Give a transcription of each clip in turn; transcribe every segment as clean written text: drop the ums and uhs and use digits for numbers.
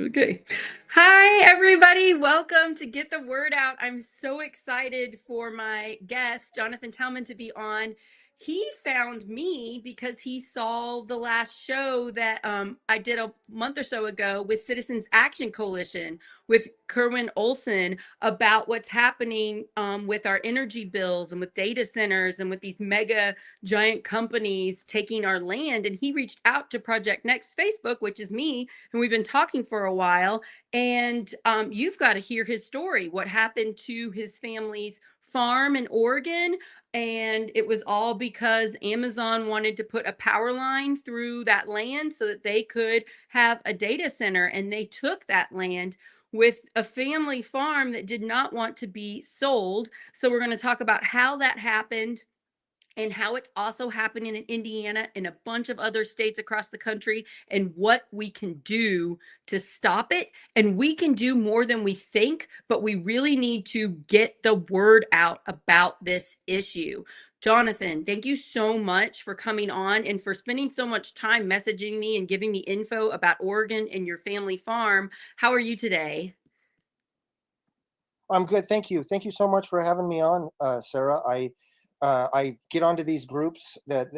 Okay. Hi, everybody. Welcome to Get the Word Out. I'm so excited for my guest, Jonathan Talman, to be on. He found me because he saw the last show that I did a month or so ago with Citizens Action Coalition with Kerwin Olson about what's happening with our energy bills and with data centers and with these mega giant companies taking our land. And he reached out to Project Next Facebook, which is me, and we've been talking for a while. And you've got to hear his story, what happened to his family's farm in Oregon. And it was all because Amazon wanted to put a power line through that land so that they could have a data center. And they took that land with a family farm that did not want to be sold. So we're going to talk about how that happened and how it's also happening in Indiana and a bunch of other states across the country, and what we can do to stop it. And we can do more than we think, but we really need to get the word out about this issue. Jonathan, thank you so much for coming on and for spending so much time messaging me and giving me info about Oregon and your family farm. How are you today? I'm good, thank you. Thank you so much for having me on, Sarah. I get onto these groups that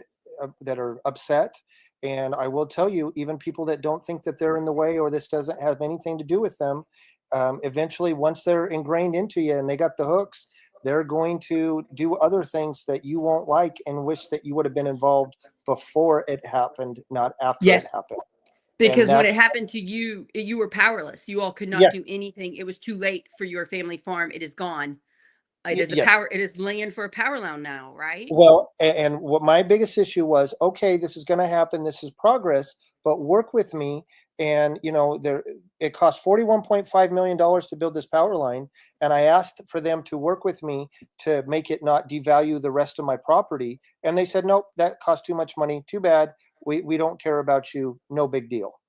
are upset, and I will tell you, even people that don't think that they're in the way or this doesn't have anything to do with them, eventually, once they're ingrained into you and they got the hooks, they're going to do other things that you won't like and wish that you would have been involved before it happened, not after it Yes. happened. And Because when it that's happened to you, you were powerless. You all could not yes, do anything. It was too late for your family farm. It is gone. It is a yes. power. It is land for a power line now, right? Well, and what my biggest issue was, okay, this is going to happen. This is progress, but work with me. And there it cost $41.5 million to build this power line, and I asked for them to work with me to make it not devalue the rest of my property, and they said, nope, that cost too much money. Too bad. We don't care about you. No big deal.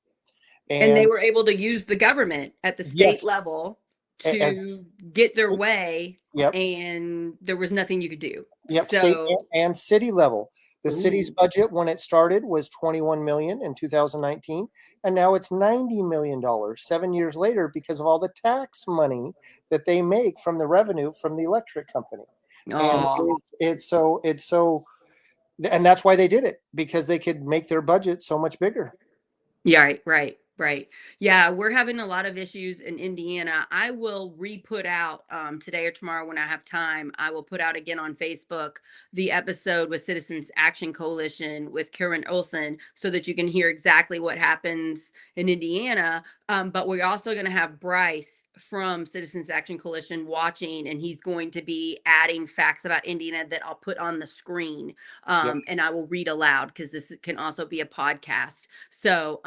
And they And were able to use the government at the yes, state level and to get their way, yep. and there was nothing you could do. Yep, state So, and city level. The city's ooh, budget when it started was 21 million in 2019, and now it's 90 million dollars 7 years later because of all the tax money that they make from the revenue from the electric company. And oh, it's so and that's why they did it, because they could make their budget so much bigger. yeah, right. Yeah, we're having a lot of issues in Indiana. I will re-put out today or tomorrow when I have time. I will put out again on Facebook the episode with Citizens Action Coalition with Karen Olson so that you can hear exactly what happens in Indiana. But we're also going to have Bryce from Citizens Action Coalition watching, and he's going to be adding facts about Indiana that I'll put on the screen, Yep. and I will read aloud because this can also be a podcast. So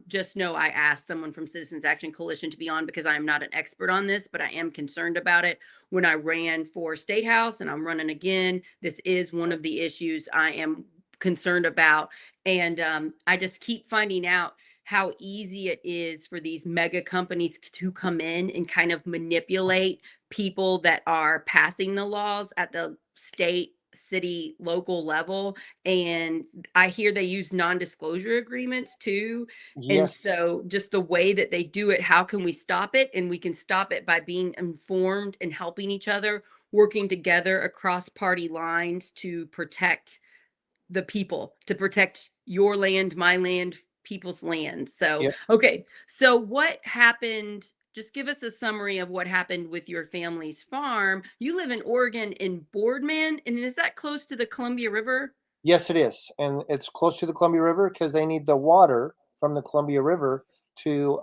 just know I asked someone from Citizens Action Coalition to be on because I am not an expert on this, but I am concerned about it. When I ran for State House and I'm running again, this is one of the issues I am concerned about. And I just keep finding out how easy it is for these mega companies to come in and kind of manipulate people that are passing the laws at the state, city, local level. And I hear they use non-disclosure agreements too. And Yes. so just the way that they do it, how can we stop it? And we can stop it by being informed and helping each other, working together across party lines to protect the people, to protect your land, my land, people's land. So, Yep. okay. So what happened? Just give us a summary of what happened with your family's farm. You live in Oregon in Boardman, and is that close to the Columbia River? Yes, it is, and it's close to the Columbia River because they need the water from the Columbia River to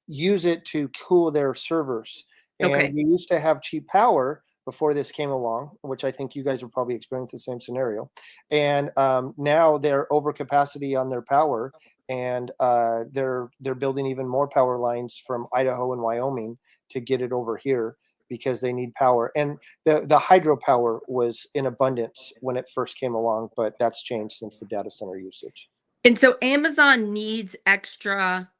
use it to cool their servers. And Okay. we used to have cheap power before this came along, which I think you guys are probably experiencing the same scenario. And now they're over capacity on their power, and they're building even more power lines from Idaho and Wyoming to get it over here because they need power. And the hydropower was in abundance when it first came along, but that's changed since the data center usage. And so Amazon needs extra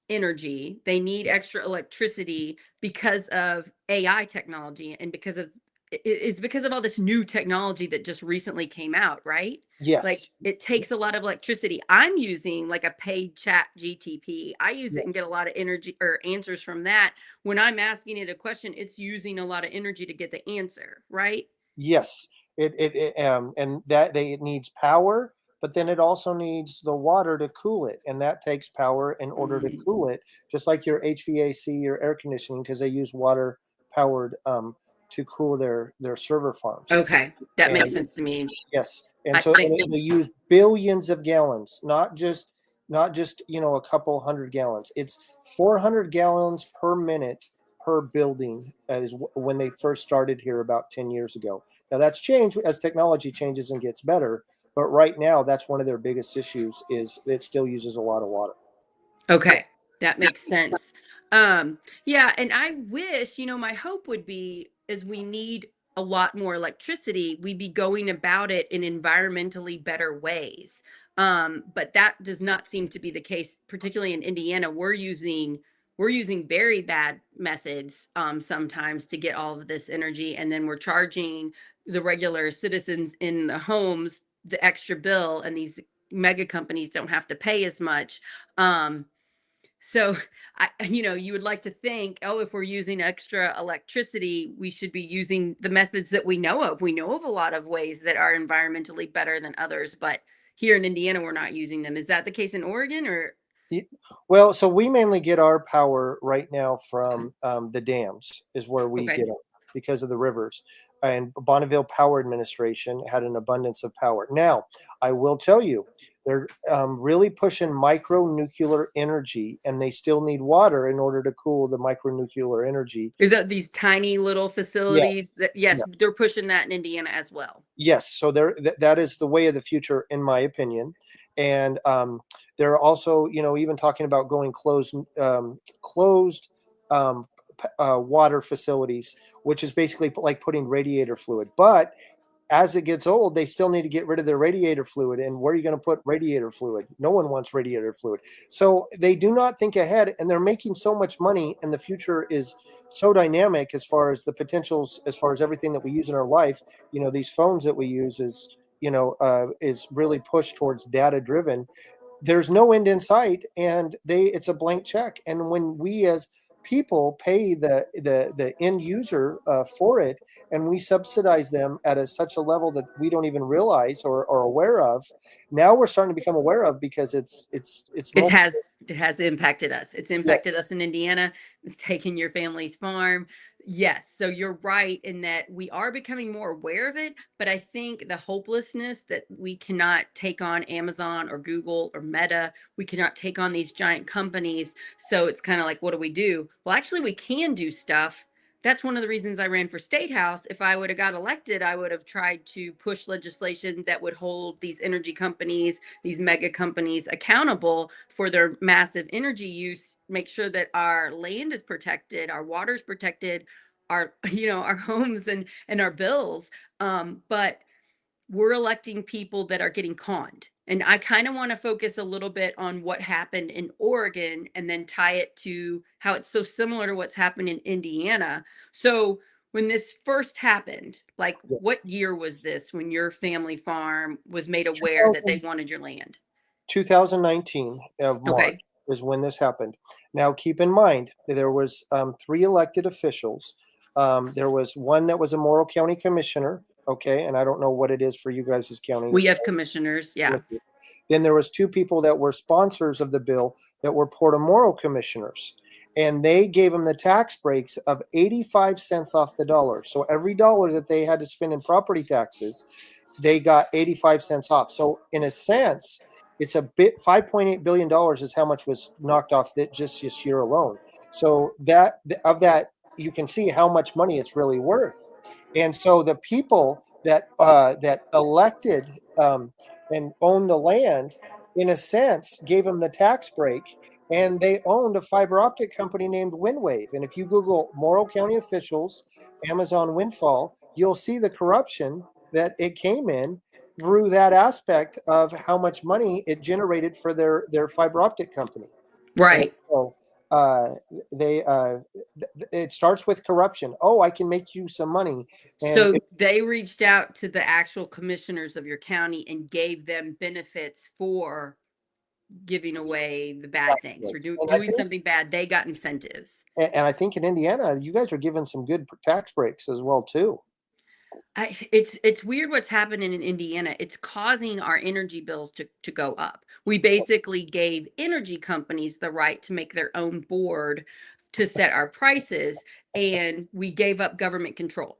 energy. They need Yep. extra electricity because of AI technology and because of it's because of all this new technology that just recently came out, right? Like Yes. it takes a lot of electricity. I'm using like a paid chat GTP. I use Yeah. it and get a lot of energy or answers from that. When I'm asking it a question, it's using a lot of energy to get the answer, right? Yes. And that it needs power, but then it also needs the water to cool it, and that takes power in order to Mm, cool it, just like your HVAC, your air conditioning, because they use water powered to cool their server farms. okay, that And makes sense to me. yes, and I so think they use billions of gallons, not just a couple hundred gallons. It's 400 gallons per minute per building. That is when they first started here about 10 years ago. Now that's changed as technology changes and gets better, but right now that's one of their biggest issues is it still uses a lot of water. okay, that makes sense. Yeah, and I wish, my hope would be is we need a lot more electricity, we'd be going about it in environmentally better ways. But that does not seem to be the case, particularly in Indiana. We're using very bad methods sometimes to get all of this energy, and then we're charging the regular citizens in the homes the extra bill, and these mega companies don't have to pay as much. So you would like to think, oh, if we're using extra electricity, we should be using the methods that we know of. We know of a lot of ways that are environmentally better than others, but here in Indiana, we're not using them. Is that the case in Oregon or? Ye Well, so we mainly get our power right now from, the dams is where we Okay. get it because of the rivers, and Bonneville Power Administration had an abundance of power. Now, I will tell you, they're, really pushing micronuclear energy, and they still need water in order to cool the micronuclear energy. Is that these tiny little facilities Yes. that, yes, they're pushing that in Indiana as well. Yes, so that is the way of the future, in my opinion, and, they're also, even talking about going closed, water facilities, which is basically like putting radiator fluid, but as it gets old, they still need to get rid of their radiator fluid, and where are you gonna put radiator fluid? No one wants radiator fluid. So, they do not think ahead, and they're making so much money, and the future is so dynamic as far as the potentials, as far as everything that we use in our life. These phones that we use is really pushed towards data driven. There's no end in sight, and it's a blank check, and when we as people pay the end user, for it, and we subsidize them at such a level that we don't even realize or aware of, now we're starting to become aware of because it's It multiple. has it has impacted us. It's impacted Yes. us in Indiana, taking your family's farm. Yes, so you're right in that we are becoming more aware of it, but I think the hopelessness that we cannot take on Amazon or Google or Meta, we cannot take on these giant companies. So it's kind of like, what do we do? Well, actually, we can do stuff. That's one of the reasons I ran for state house. If I would have got elected, I would have tried to push legislation that would hold these energy companies, these mega companies accountable for their massive energy use, make sure that our land is protected, our water is protected, our our homes and our bills. But we're electing people that are getting conned. And I kind of want to focus a little bit on what happened in Oregon and then tie it to how it's so similar to what's happened in Indiana. So, when this first happened, like Yeah. what year was this when your family farm was made aware that they 2000 wanted your land? 2019 of March Okay. is when this happened. Now, keep in mind that there was, 3 elected officials. There was one that was a Morrow County commissioner, okay, and I don't know what it is for you guys' county. We have commissioners. Yeah. Then there was 2 people that were sponsors of the bill that were Port Morrow commissioners, and they gave them the tax breaks of 85 cents off the dollar. So every dollar that they had to spend in property taxes, they got 85 cents off. So in a sense, it's a bit $5.8 billion is how much was knocked off that just this year alone. So that you can see how much money it's really worth. And so the people that elected and owned the land, in a sense, gave them the tax break, and they owned a fiber optic company named Windwave. And if you Google Morrow County officials, Amazon windfall, you'll see the corruption that it came in through that aspect of how much money it generated for their fiber optic company. And Right. so uh, they It starts with corruption. Oh, I can make you some money. And So they reached out to the actual commissioners of your county and gave them benefits for giving away the bad things, for and I doing think something bad. They got incentives. and I think in Indiana, you guys are given some good tax breaks as well too. It's weird what's happening in Indiana. It's causing our energy bills to go up. We basically gave energy companies the right to make their own board to set our prices, and we gave up government control.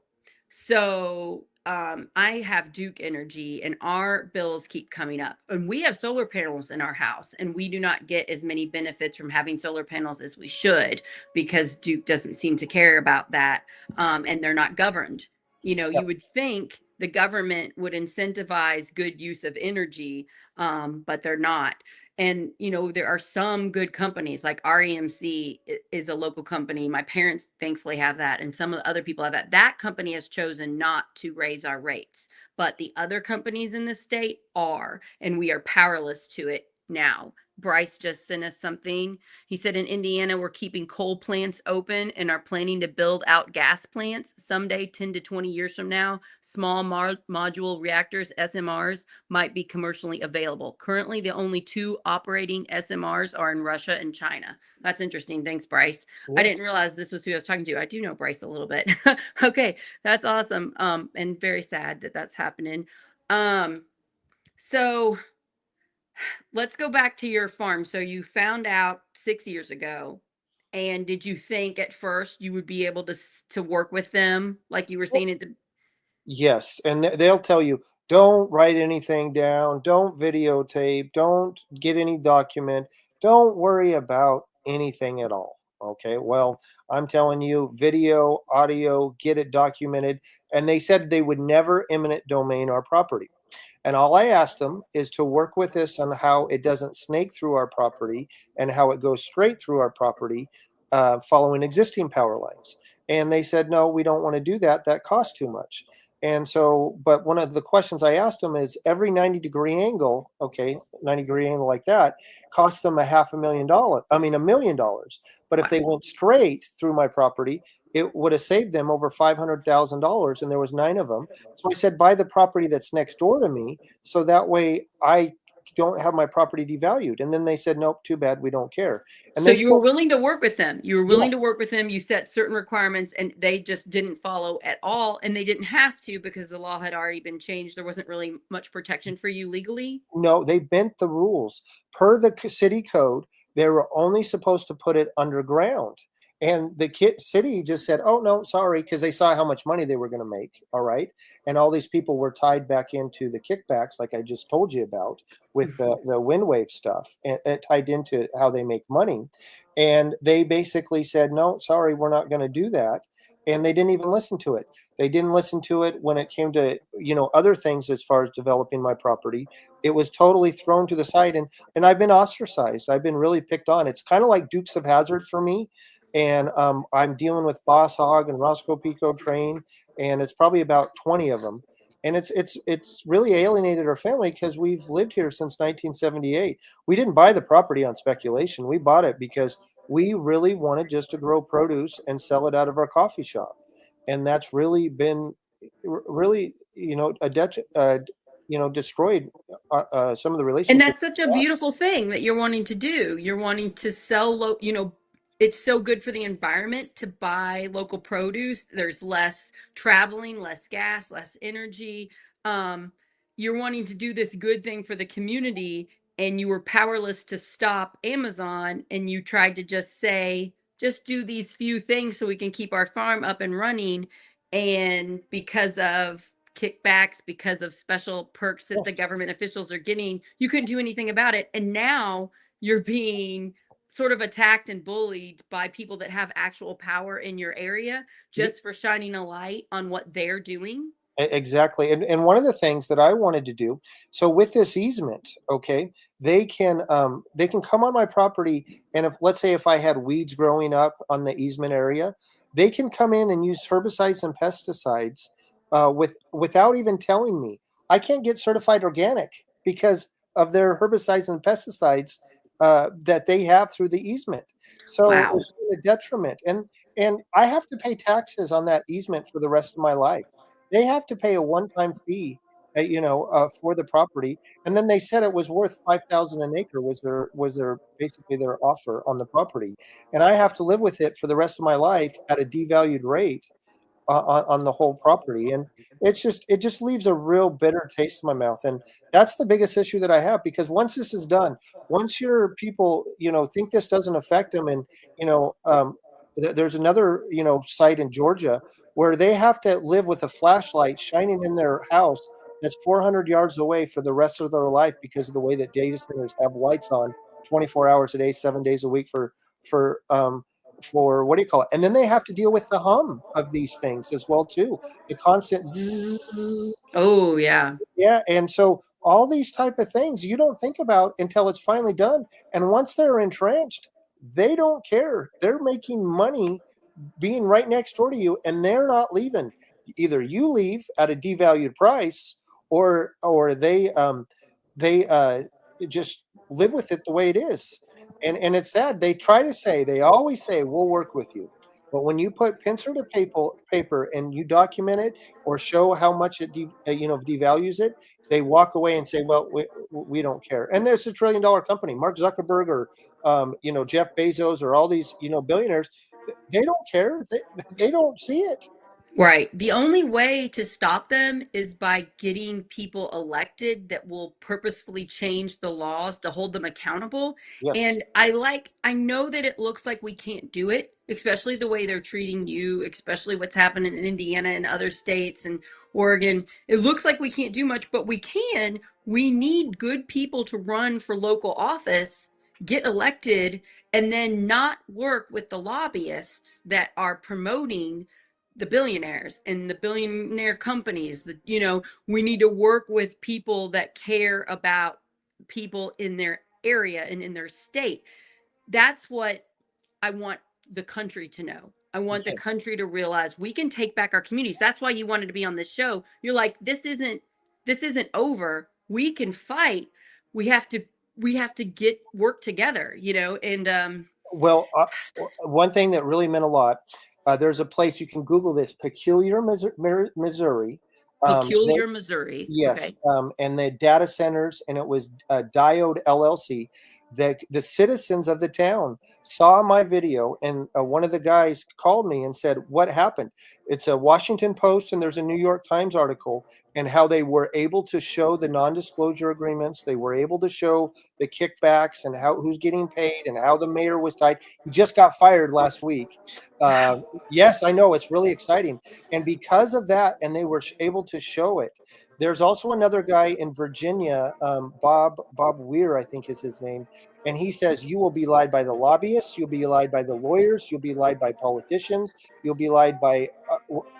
So I have Duke Energy, and our bills keep coming up. And we have solar panels in our house, and we do not get as many benefits from having solar panels as we should because Duke doesn't seem to care about that, and they're not governed. You would think the government would incentivize good use of energy, but they're not. And there are some good companies like REMC is a local company. My parents thankfully have that, and some of the other people have that. That company has chosen not to raise our rates, but the other companies in the state are, and we are powerless to it now. Bryce just sent us something. He said in Indiana, we're keeping coal plants open and are planning to build out gas plants someday, 10 to 20 years from now. Small module reactors, SMRs, might be commercially available. Currently, the only two operating SMRs are in Russia and China. That's interesting. Thanks, Bryce. I Yes. didn't realize this was who I was talking to. I do know Bryce a little bit. Okay, that's awesome. And very sad that that's happening. So let's go back to your farm. So you found out 6 years ago, and did you think at first you would be able to work with them, like you were saying at the? Yes, and they'll tell you, "Don't write anything down, don't videotape, don't get any document, don't worry about anything at all." Okay, well, I'm telling you, video, audio, get it documented, and they said they would never eminent domain our property. And all I asked them is to work with us on how it doesn't snake through our property and how it goes straight through our property, following existing power lines. And they said, no, we don't want to do that. That costs too much. And so, but one of the questions I asked them is every 90-degree angle, okay, 90-degree angle like that, costs them $500,000. I mean, $1 million. But if Wow. they went straight through my property, it would have saved them over $500,000, and there was 9 of them. So I said, buy the property that's next door to me, so that way I don't have my property devalued. And then they said, nope, too bad, we don't care. And So this, you were willing to work with them. You were willing yes, to work with them. You set certain requirements, and they just didn't follow at all. And they didn't have to because the law had already been changed. There wasn't really much protection for you legally. no, they bent the rules per the city code. They were only supposed to put it underground. And the city just said, "Oh no, sorry," because they saw how much money they were going to make. All right, and all these people were tied back into the kickbacks, like I just told you about, with the wind wave stuff, and it tied into how they make money. And they basically said, "No, sorry, we're not going to do that." And they didn't even listen to it. They didn't listen to it when it came to other things as far as developing my property. It was totally thrown to the side, and I've been ostracized. I've been really picked on. It's kind of like Dukes of Hazzard for me, and I'm dealing with Boss Hog and Roscoe Pico Train, and it's probably about 20 of them, and it's really alienated our family because we've lived here since 1978. We didn't buy the property on speculation. We bought it because we really wanted just to grow produce and sell it out of our coffee shop, and that's really been really destroyed some of the And relationships. that's such a beautiful thing that you're wanting to do. You're wanting to sell it's so good for the environment to buy local produce. There's less traveling, less gas, less energy. Um, you're wanting to do this good thing for the community, and you were powerless to stop Amazon, and you tried to just say, just do these few things so we can keep our farm up and running. And because of kickbacks, because of special perks that the government officials are getting, you couldn't do anything about it. And now you're being sort of attacked and bullied by people that have actual power in your area just for shining a light on what they're doing. Exactly. And one of the things that I wanted to do, so with this easement, okay, they can come on my property, and if, let's say, if I had weeds growing up on the easement area, they can come in and use herbicides and pesticides without even telling me. I can't get certified organic because of their herbicides and pesticides that they have through the easement. So Wow. it's been a detriment, and I have to pay taxes on that easement for the rest of my life. They have to pay a one-time fee, for the property, and then they said it was worth 5,000 an acre was their basically their offer on the property, and I have to live with it for the rest of my life at a devalued rate on the whole property, and it just leaves a real bitter taste in my mouth, and that's the biggest issue that I have because once this is done, once your people think this doesn't affect them, and there's another site in Georgia where they have to live with a flashlight shining in their house that's 400 yards away for the rest of their life because of the way that data centers have lights on 24 hours a day, 7 days a week for for what do you call it? And then they have to deal with the hum of these things as well too. The constant zzz. Oh, yeah. Yeah, and so all these type of things you don't think about until it's finally done. And once they're entrenched, they don't care. They're making money being right next door to you, and they're not leaving. Either you leave at a devalued price, or they just live with it the way it is. And it's sad. They always say we'll work with you, but when you put pencil to paper and you document it or show how much it devalues it, they walk away and say, well, we don't care. And there's $1 trillion company, Mark Zuckerberg, or Jeff Bezos, or all these billionaires. They don't care. They don't see it. Right. The only way to stop them is by getting people elected that will purposefully change the laws to hold them accountable. Yes. And I know that it looks like we can't do it, especially the way they're treating you, especially what's happening in Indiana and other states and Oregon. It looks like we can't do much, but we can. We need good people to run for local office, get elected, and then not work with the lobbyists that are promoting the billionaires and the billionaire companies. That we need to work with people that care about people in their area and in their state. That's what I want the country to know. I want the Yes. country to realize we can take back our communities. That's why you wanted to be on this show. You're like, this isn't over. We can fight. We have to get work together, and Well, one thing that really meant a lot. There's a place you can Google this, Peculiar, Missouri. Peculiar Missouri. Yes, Okay. and the data centers, and it was Diode LLC. The citizens of the town saw my video, and one of the guys called me and said, "What happened?" It's a Washington Post, and there's a New York Times article, and how they were able to show the non-disclosure agreements. They were able to show the kickbacks and who's getting paid and how the mayor was tied. He just got fired last week. Uh, Wow. yes, I know, it's really exciting, and because of that, and they were able to show it. There's also another guy in Virginia, Bob Weir, I think is his name, and he says you will be lied by the lobbyists, you'll be lied by the lawyers, you'll be lied by politicians, you'll be lied by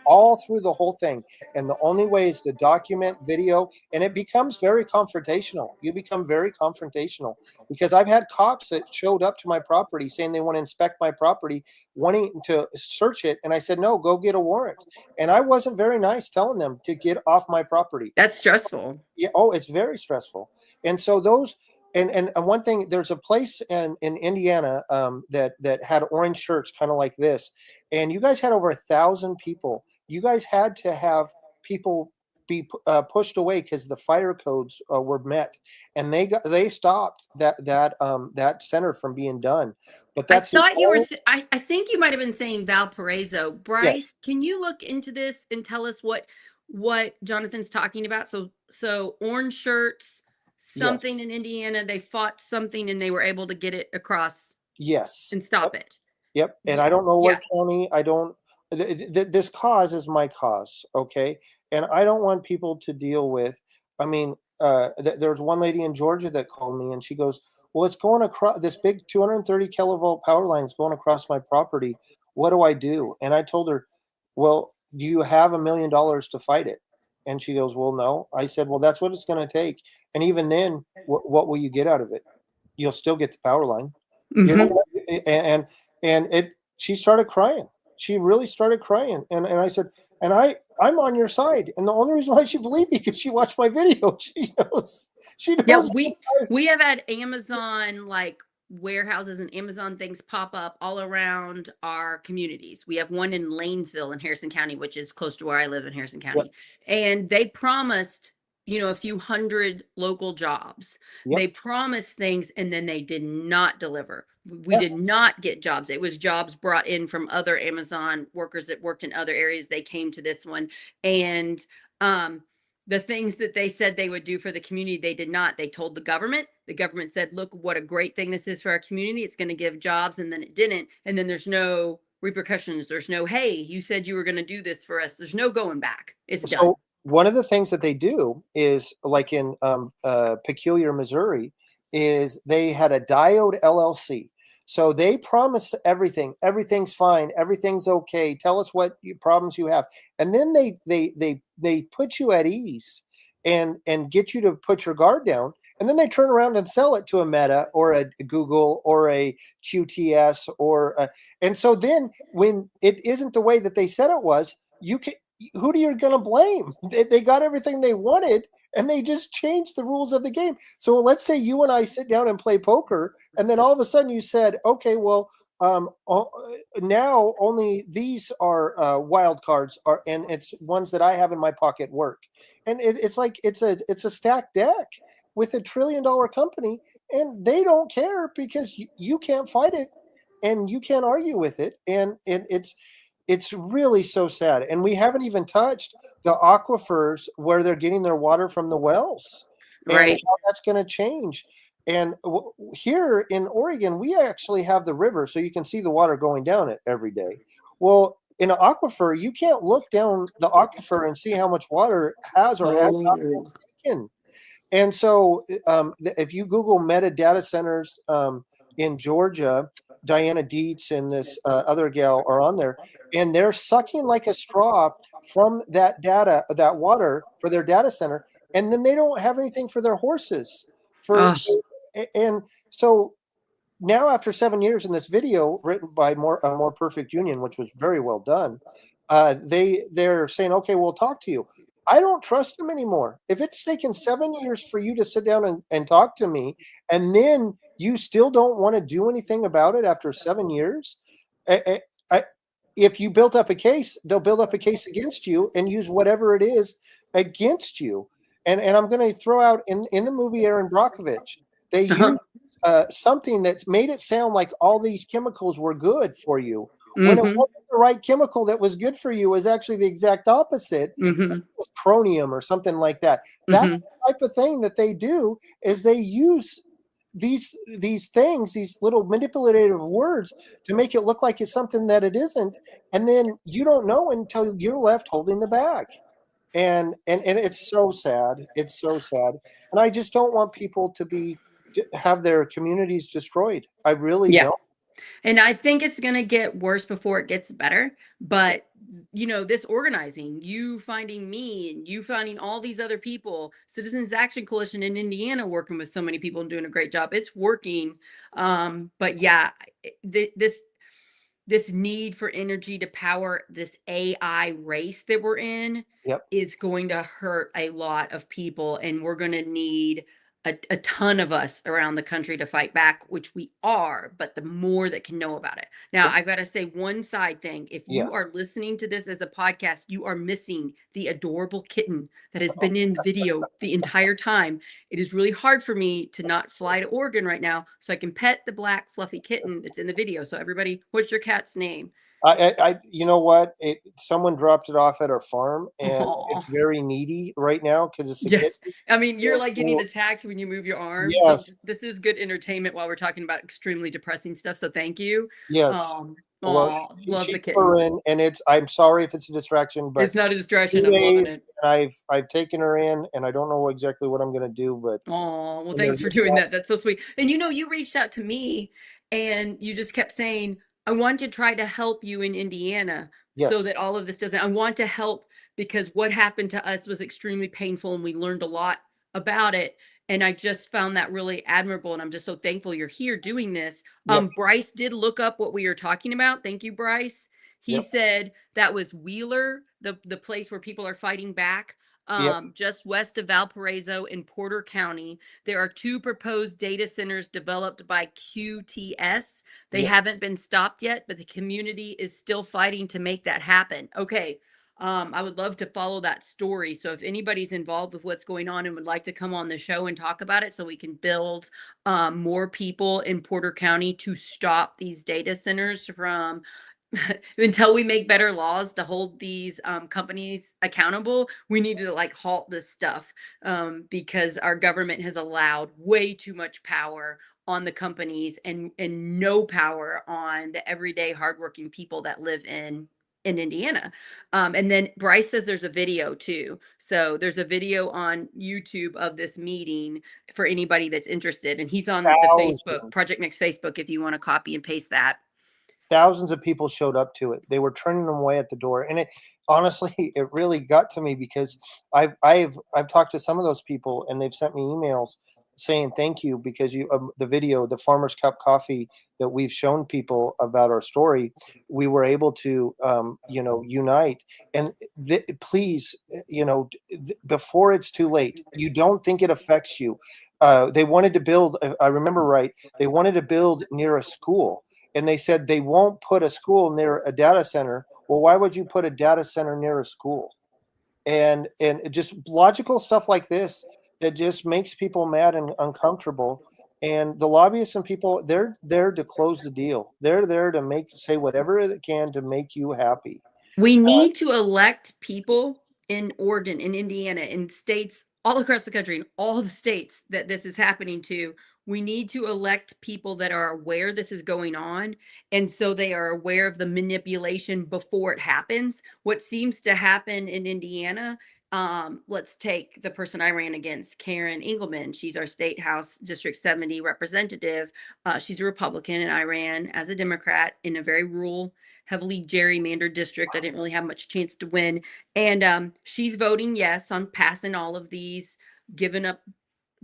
all through the whole thing. And the only way is to document video, and it becomes very confrontational. You become very confrontational because I've had cops that showed up to my property saying they want to inspect my property, wanting to search it, and I said no, go get a warrant. And I wasn't very nice telling them to get off my property. That's stressful. Yeah, oh, it's very stressful. And so those, and one thing, there's a place in Indiana that had orange shirts kind of like this, and you guys had over 1,000 people. You guys had to have people be pushed away because the fire codes were met, and they stopped that center from being done. But I that's the thought you were, only, I think you might have been saying Valparaiso. yes, Bryce, can you look into this and tell us what Jonathan's talking about? So orange shirts, yes, something in Indiana, they fought something and they were able to get it across yes. and stop it. Yep, and I don't know Yeah. what county, I don't this cause is my cause, okay? And I don't want people to deal with, I mean, there's one lady in Georgia that called me and she goes, "Well, it's going across this big 230 kilovolt power line is going across my property. What do I do?" And I told her, "Well, do you have $1 million to fight it?" And she goes, "Well, no." I said, "Well, that's what it's going to take. And even then, what will you get out of it? You'll still get the power line." You're not Hmm. gonna, and it she started crying. she really started crying, and I said, and I'm on your side, and the only reason why she believed me because she watched my video. She Yeah, knows. we have had Amazon like warehouses and Amazon things pop up all around our communities. We have one in Lanesville in Harrison County, which is close to where I live in Harrison Yep, County. And they promised, a few hundred local jobs. yep, They promised things and then they did not deliver. We yeah. did not get jobs. It was jobs brought in from other Amazon workers that worked in other areas. They came to this one, and um the things that they said they would do for the community, they did not. They told the government. The government said, look, what a great thing this is for our community. It's going to give jobs. And then it didn't. And then there's no repercussions. There's no, hey, you said you were going to do this for us. There's no going back. It's done. So one of the things that they do is like in Peculiar, Missouri, is they had a Diode LLC. So they promised everything. Everything's fine. Everything's okay. Tell us what problems you have, and then they put you at ease, and get you to put your guard down, and then they turn around and sell it to a Meta or a Google or a QTS and so then when it isn't the way that they said it was, you can who are you going to blame? They got everything they wanted, and they just changed the rules of the game. So let's say you and I sit down and play poker, and then all of a sudden you said, okay, well, now only these are wild cards, and it's ones that I have in my pocket work, and it's like it's a stacked deck with $1 trillion company, and they don't care because you can't fight it, and you can't argue with it, and it's really so sad, and we haven't even touched the aquifers where they're getting their water from the wells, and Right. how that's going to change. And here in Oregon, we actually have the river, so you can see the water going down it every day. Well, in an aquifer, you can't look down the aquifer and see how much water has or has not been Oh, taken. And so, if you Google Meta data centers in Georgia, Diana Dietz and this other gal are on there, and they're sucking like a straw from that water for their data center, and then they don't have anything for their horses. For oh, and so now, after 7 years, in this video written by More Perfect Union, which was very well done, they're saying, okay, we'll talk to you. I don't trust them anymore. If it's taken 7 years for you to sit down and talk to me, and then you still don't want to do anything about it after 7 years, I, I, if you built up a case, they'll build up a case against you and use whatever it is against you. And I'm going to throw out in the movie Aaron Brockovich, they use something that's made it sound like all these chemicals were good for you, when it mm-hmm, wasn't the right chemical that was good for you. Was actually the exact opposite. mm-hmm, It was chromium or something like that. That's mm-hmm. the type of thing that they do, is they use these things, these little manipulative words, to make it look like it's something that it isn't, and then you don't know until you're left holding the bag. And it's so sad. It's so sad. And I just don't want people to have their communities destroyed. I really Yeah. don't. And I think it's going to get worse before it gets better. But, this organizing, you finding me and you finding all these other people, Citizens Action Coalition in Indiana working with so many people and doing a great job. It's working. But yeah, this need for energy to power this AI race that we're in Yep. is going to hurt a lot of people. And we're going to need a ton of us around the country to fight back, which we are, but the more that can know about it. Now, Yep. I've got to say one side thing. If Yeah. you are listening to this as a podcast, you are missing the adorable kitten that has been in the video the entire time. It is really hard for me to not fly to Oregon right now so I can pet the black fluffy kitten that's in the video. So everybody, what's your cat's name? You know what? Someone dropped it off at our farm, and Oh, it's very needy right now because it's a yes. kitten. I mean, you're like getting So, attacked when you move your arm. So yes, this is good entertainment while we're talking about extremely depressing stuff. So thank you. yes. Well, Love she's the kitten. purring, and I'm sorry if it's a distraction, but It's not a distraction. 2 I'm loving days, it. and I've taken her in, and I don't know exactly what I'm gonna do, but Oh, well, I'm gonna thanks for get doing back. that. That's so sweet. And you reached out to me and you just kept saying, I want to try to help you in Indiana so Yes. that all of this doesn't, I want to help because what happened to us was extremely painful and we learned a lot about it. And I just found that really admirable. And I'm just so thankful you're here doing this. Yep. Bryce did look up what we were talking about. Thank you, Bryce. He said that was Wheeler, the place where people are fighting back, Yep. just west of Valparaiso in Porter County. There are two proposed data centers developed by QTS. They Yep. haven't been stopped yet, but the community is still fighting to make that happen. Okay. I would love to follow that story. So if anybody's involved with what's going on and would like to come on the show and talk about it so we can build more people in Porter County to stop these data centers from until we make better laws to hold these companies accountable, we need to like halt this stuff because our government has allowed way too much power on the companies and no power on the everyday hardworking people that live in Indiana. And then Bryce says there's a video too. So there's a video on YouTube of this meeting for anybody that's interested. And he's on the Facebook, Thousands. Project Mix Facebook, if you want to copy and paste that. Thousands of people showed up to it. They were turning them away at the door, and it honestly, it really got to me because I've talked to some of those people, and they've sent me emails saying thank you because the video, the Farmers Cup coffee that we've shown people about our story, we were able to unite. And please, before it's too late, you don't think it affects you. They wanted to build. If I remember right, they wanted to build near a school, and they said they won't put a school near a data center. Well, why would you put a data center near a school? And just logical stuff like this that just makes people mad and uncomfortable. And the lobbyists and people, they're there to close the deal. They're there to say whatever they can to make you happy. We need to elect people in Oregon, in Indiana, in states all across the country, in all the states that this is happening to. We need to elect people that are aware this is going on. And so they are aware of the manipulation before it happens. What seems to happen in Indiana, let's take the person I ran against, Karen Engelman. She's our State House District 70 representative. She's a Republican, and I ran as a Democrat in a very rural, heavily gerrymandered district. I didn't really have much chance to win. And she's voting yes on passing all of these, giving up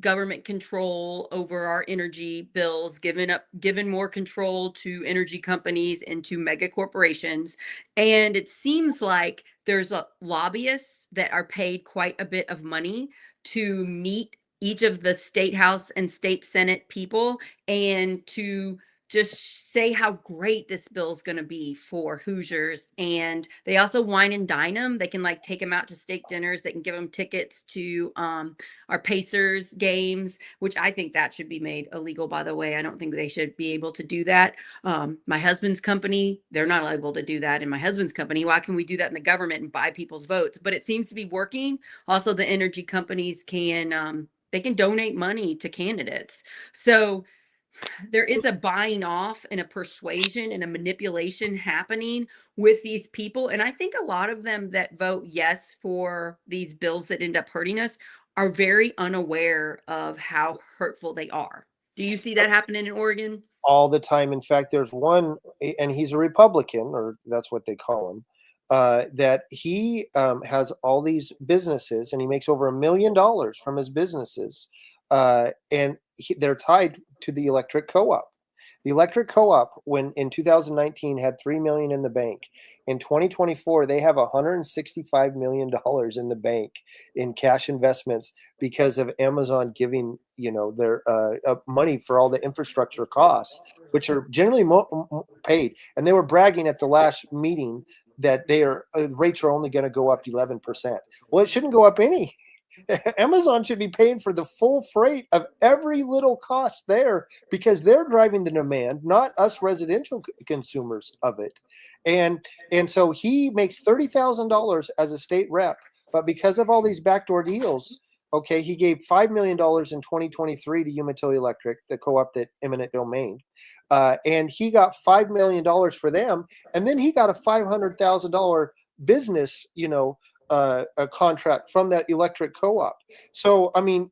government control over our energy bills, giving more control to energy companies and to mega corporations. And it seems like there's lobbyists that are paid quite a bit of money to meet each of the state house and state senate people and to just say how great this bill is going to be for Hoosiers. And they also wine and dine them. They can like take them out to steak dinners. They can give them tickets to our Pacers games, which I think that should be made illegal, by the way. I don't think they should be able to do that. My husband's company, they're not able to do that in my husband's company. Why can we do that in the government and buy people's votes? But it seems to be working. Also, the energy companies can they can donate money to candidates. So there is a buying off and a persuasion and a manipulation happening with these people. And I think a lot of them that vote yes for these bills that end up hurting us are very unaware of how hurtful they are. Do you see that happening in Oregon? All the time. In fact, there's one, and he's a Republican, or that's what they call him, that he has all these businesses, and he makes over $1 million from his businesses, and they're tied to the electric co-op. The electric co-op, when in 2019 had 3 million in the bank. In 2024, they have $165 million in the bank in cash investments because of Amazon giving their money for all the infrastructure costs, which are generally paid. And they were bragging at the last meeting that their rates are only going to go up 11%. Well, it shouldn't go up any. Amazon should be paying for the full freight of every little cost there because they're driving the demand, not us residential consumers of it. And so he makes $30,000 as a state rep, but because of all these backdoor deals, okay, he gave $5 million in 2023 to Umatilla Electric, the co-op that eminent domain, and he got $5 million for them, and then he got a $500,000 business, a contract from that electric co-op. So, I mean,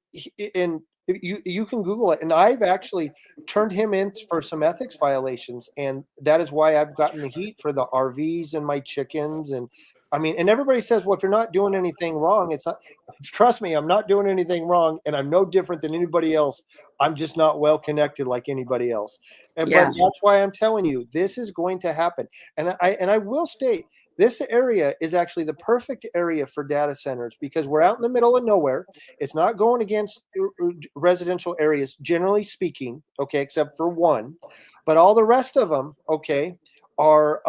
and you can Google it. And I've actually turned him in for some ethics violations. And that is why I've gotten the heat for the RVs and my chickens and I mean, and everybody says, well, if you're not doing anything wrong, it's not. Trust me, I'm not doing anything wrong, and I'm no different than anybody else. I'm just not well connected like anybody else. But Yeah. that's why I'm telling you, this is going to happen. And I will state, this area is actually the perfect area for data centers because we're out in the middle of nowhere. It's not going against residential areas, generally speaking, okay, except for one. But all the rest of them, okay, are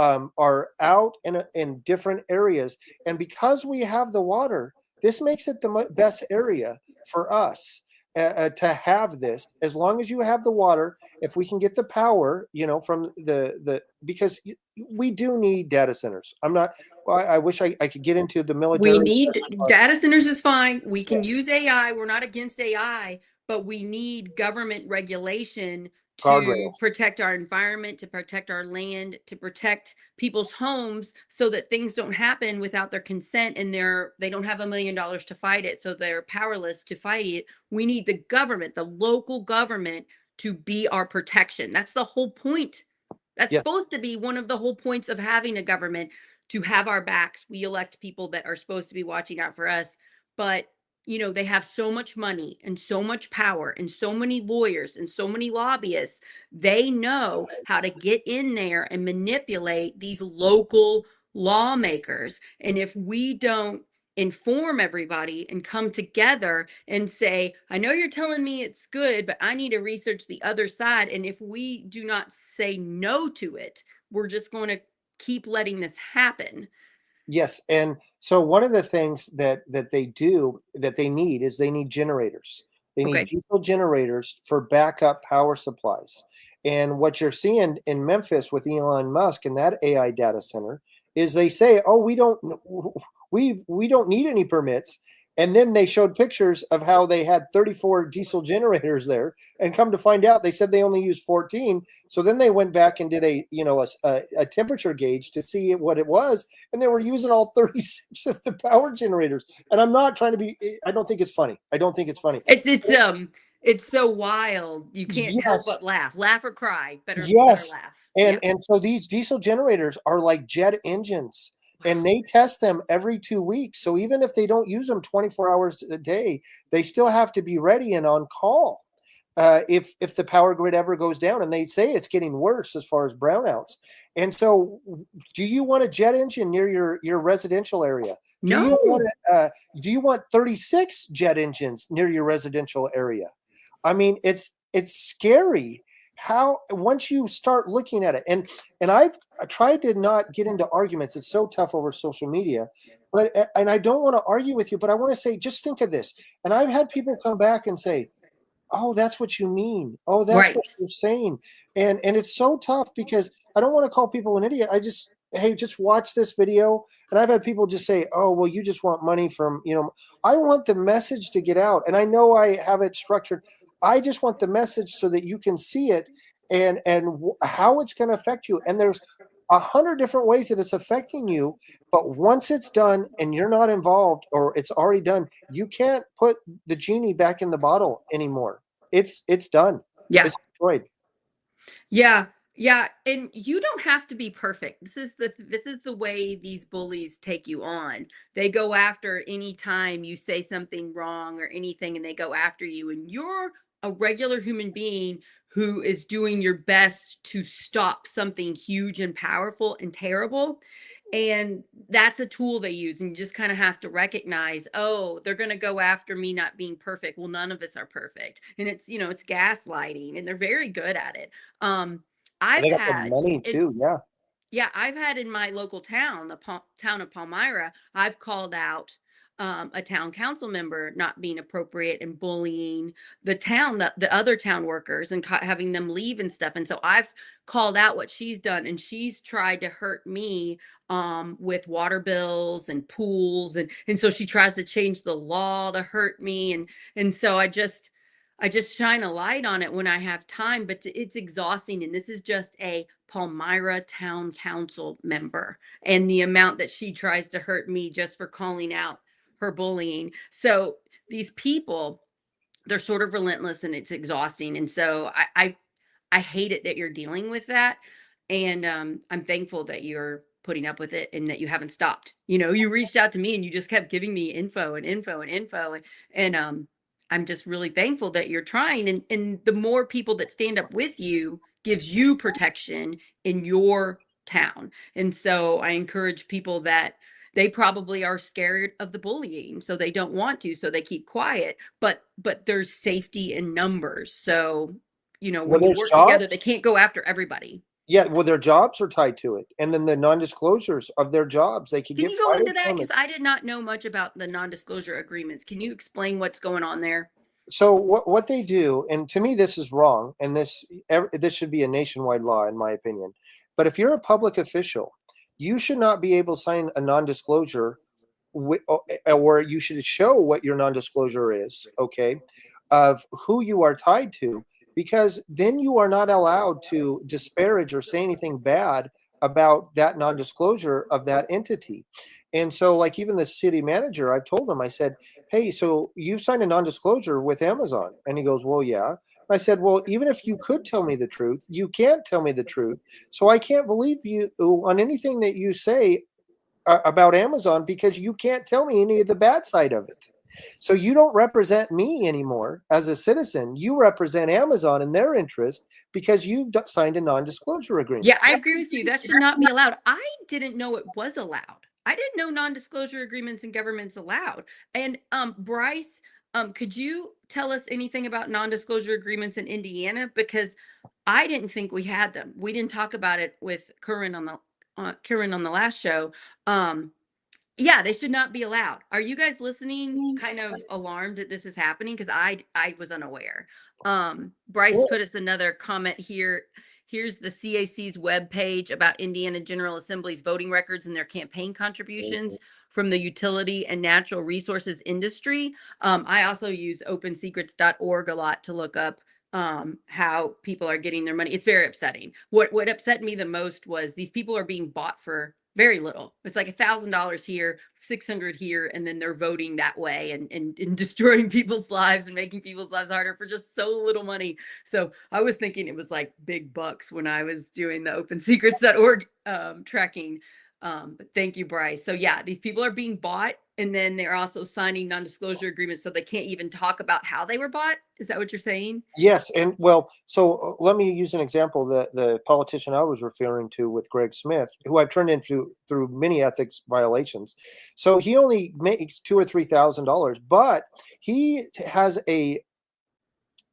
out in different areas, and because we have the water, this makes it the best area for us to have this. As long as you have the water, if we can get the power, from the because we do need data centers. I'm not. I wish I could get into the We military. need data centers is fine. We can use AI. We're not against AI, but we need government regulation to Guardrails. protect our environment, to protect our land, to protect people's homes so that things don't happen without their consent and they don't have $1 million to fight it, so they're powerless to fight it. We need the government, the local government to be our protection. That's the whole point. That's Yes. supposed to be one of the whole points of having a government, to have our backs. We elect people that are supposed to be watching out for us, but they have so much money and so much power and so many lawyers and so many lobbyists. They know how to get in there and manipulate these local lawmakers. And if we don't inform everybody and come together and say, I know you're telling me it's good, but I need to research the other side. And if we do not say no to it, we're just going to keep letting this happen. Yes, and so one of the things that they do that they need is they need generators. They need Okay. diesel generators for backup power supplies. And what you're seeing in Memphis with Elon Musk and that AI data center is they say, "Oh, we don't need any permits." And then they showed pictures of how they had 34 diesel generators there, and come to find out they said they only used 14. So then they went back and did a temperature gauge to see what it was, and they were using all 36 of the power generators. And I'm not trying to be. I don't think it's funny. I don't think it's funny. It's so wild. You can't help Yes, but laugh or cry. Better yes, laugh. and Yep. and so these diesel generators are like jet engines, and Wow. they test them every 2 weeks. So even if they don't use them 24 hours a day, they still have to be ready and on call. If the power grid ever goes down, and they say it's getting worse as far as brownouts. And so, do you want a jet engine near your residential area? Do you want No. do you want 36 jet engines near your residential area? I mean, it's scary how once you start looking at it, and I tried to not get into arguments. It's so tough over social media, but and I don't want to argue with you, but I want to say, just think of this. And I've had people come back and say, "Oh, that's what you mean. Oh, that's what Right. you're saying." And it's so tough because I don't want to call people an idiot. I just, hey, just watch this video. And I've had people just say, "Oh, well, you just want money from." I want the message to get out, and I know I have it structured. I just want the message so that you can see it, and how it's going to affect you. And there's 100 different ways that it's affecting you, but once it's done and you're not involved, or it's already done, you can't put the genie back in the bottle anymore. It's done. Yeah. It's destroyed. Yeah. Yeah, and you don't have to be perfect. This is the way these bullies take you on. They go after any time you say something wrong or anything, and they go after you, and you're a regular human being who is doing your best to stop something huge and powerful and terrible. And that's a tool they use, and you just kind of have to recognize, oh, they're going to go after me not being perfect. Well, none of us are perfect, and it's gaslighting, and they're very good at it. And I've they got the had money it. too. Yeah. Yeah, I've had in my local town, the town of Palmyra, I've called out a town council member not being appropriate and bullying the other town workers, and having them leave and stuff. And so I've called out what she's done, and she's tried to hurt me with water bills and pools, and so she tries to change the law to hurt me, and so I just shine a light on it when I have time, but it's exhausting. And this is just a Palmyra Town Council member, and the amount that she tries to hurt me just for calling out her bullying. So these people, they're sort of relentless, and it's exhausting. And so I hate it that you're dealing with that. And I'm thankful that you're putting up with it and that you haven't stopped. You know, you reached out to me and you just kept giving me info and info and info. And I'm just really thankful that you're trying. And the more people that stand up with you gives you protection in your town. And so I encourage people that they probably are scared of the bullying, so they don't want to, so they keep quiet. But there's safety in numbers. So, you know, Well, when you there's work jobs. together, they can't go after everybody. Yeah, well, their jobs are tied to it, and then the non-disclosures of their jobs, they could Can get you go into fired that? from it. Because I did not know much about the non-disclosure agreements. Can you explain what's going on there? So what they do, and to me this is wrong, and this should be a nationwide law in my opinion. But if you're a public official, you should not be able to sign a non-disclosure, or you should show what your non-disclosure is, okay, of who you are tied to, because then you are not allowed to disparage or say anything bad about that non-disclosure of that entity. And so, like, even the city manager, I've told him, I said, hey, so you signed a non-disclosure with Amazon. And he goes, well, yeah. I said, well, even if you could tell me the truth, you can't tell me the truth. So I can't believe you on anything that you say about Amazon, because you can't tell me any of the bad side of it. So you don't represent me anymore as a citizen. You represent Amazon and their interest because you've signed a non-disclosure agreement. Yeah, I agree with you. That should not be allowed. I didn't know it was allowed. I didn't know non-disclosure agreements in government's allowed. And Bryce, could you tell us anything about non-disclosure agreements in Indiana? Because I didn't think we had them. We didn't talk about it with Curran on the last show. Yeah, they should not be allowed. Are you guys listening, kind of alarmed that this is happening? Because I was unaware. Bryce Well, put us another comment here. Here's the CAC's webpage about Indiana General Assembly's voting records and their campaign contributions from the utility and natural resources industry. I also use opensecrets.org a lot to look up how people are getting their money. It's very upsetting. What upset me the most was these people are being bought for very little. It's like $1,000 here, 600 here, and then they're voting that way and destroying people's lives and making people's lives harder for just so little money. So I was thinking it was like big bucks when I was doing the opensecrets.org tracking. But thank you, Bryce. So yeah, these people are being bought, and then they're also signing non-disclosure agreements, so they can't even talk about how they were bought. Is that what you're saying? yes, and well, so let me use an example. The politician I was referring to with Greg Smith, who I've turned into through many ethics violations. So he only makes $2,000 or $3,000, but he has a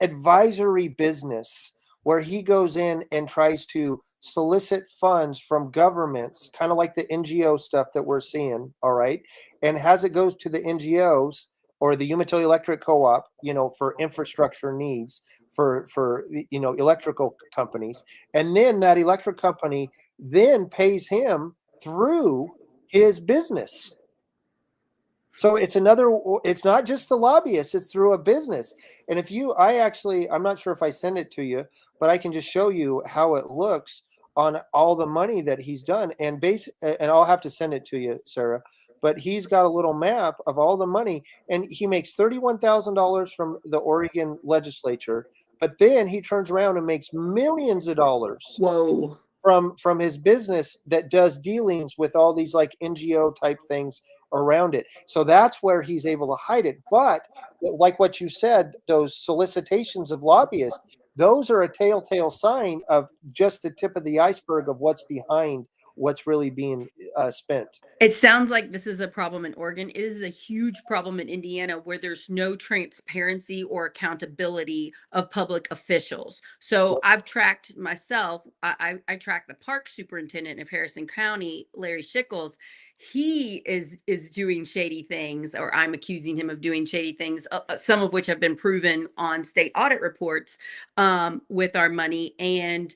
advisory business where he goes in and tries to solicit funds from governments, kind of like the NGO stuff that we're seeing, all right, and as it goes to the NGOs or the Umatilla Electric Co-op, for infrastructure needs for electrical companies, and then that electric company then pays him through his business. So it's not just the lobbyists, it's through a business. And I'm not sure if I send it to you, but I can just show you how it looks on all the money that he's done. And I'll have to send it to you, Sarah, but he's got a little map of all the money, and he makes $31,000 from the Oregon legislature, but then he turns around and makes millions of dollars Whoa. from his business that does dealings with all these like NGO type things around it. So that's where he's able to hide it. But like what you said, those solicitations of lobbyists, those are a telltale sign of just the tip of the iceberg of what's behind what's really being spent. It sounds like this is a problem in Oregon. It is a huge problem in Indiana where there's no transparency or accountability of public officials. So I've tracked myself. I track the park superintendent of Harrison County, Larry Schickles. He is doing shady things, or I'm accusing him of doing shady things, some of which have been proven on state audit reports, with our money, and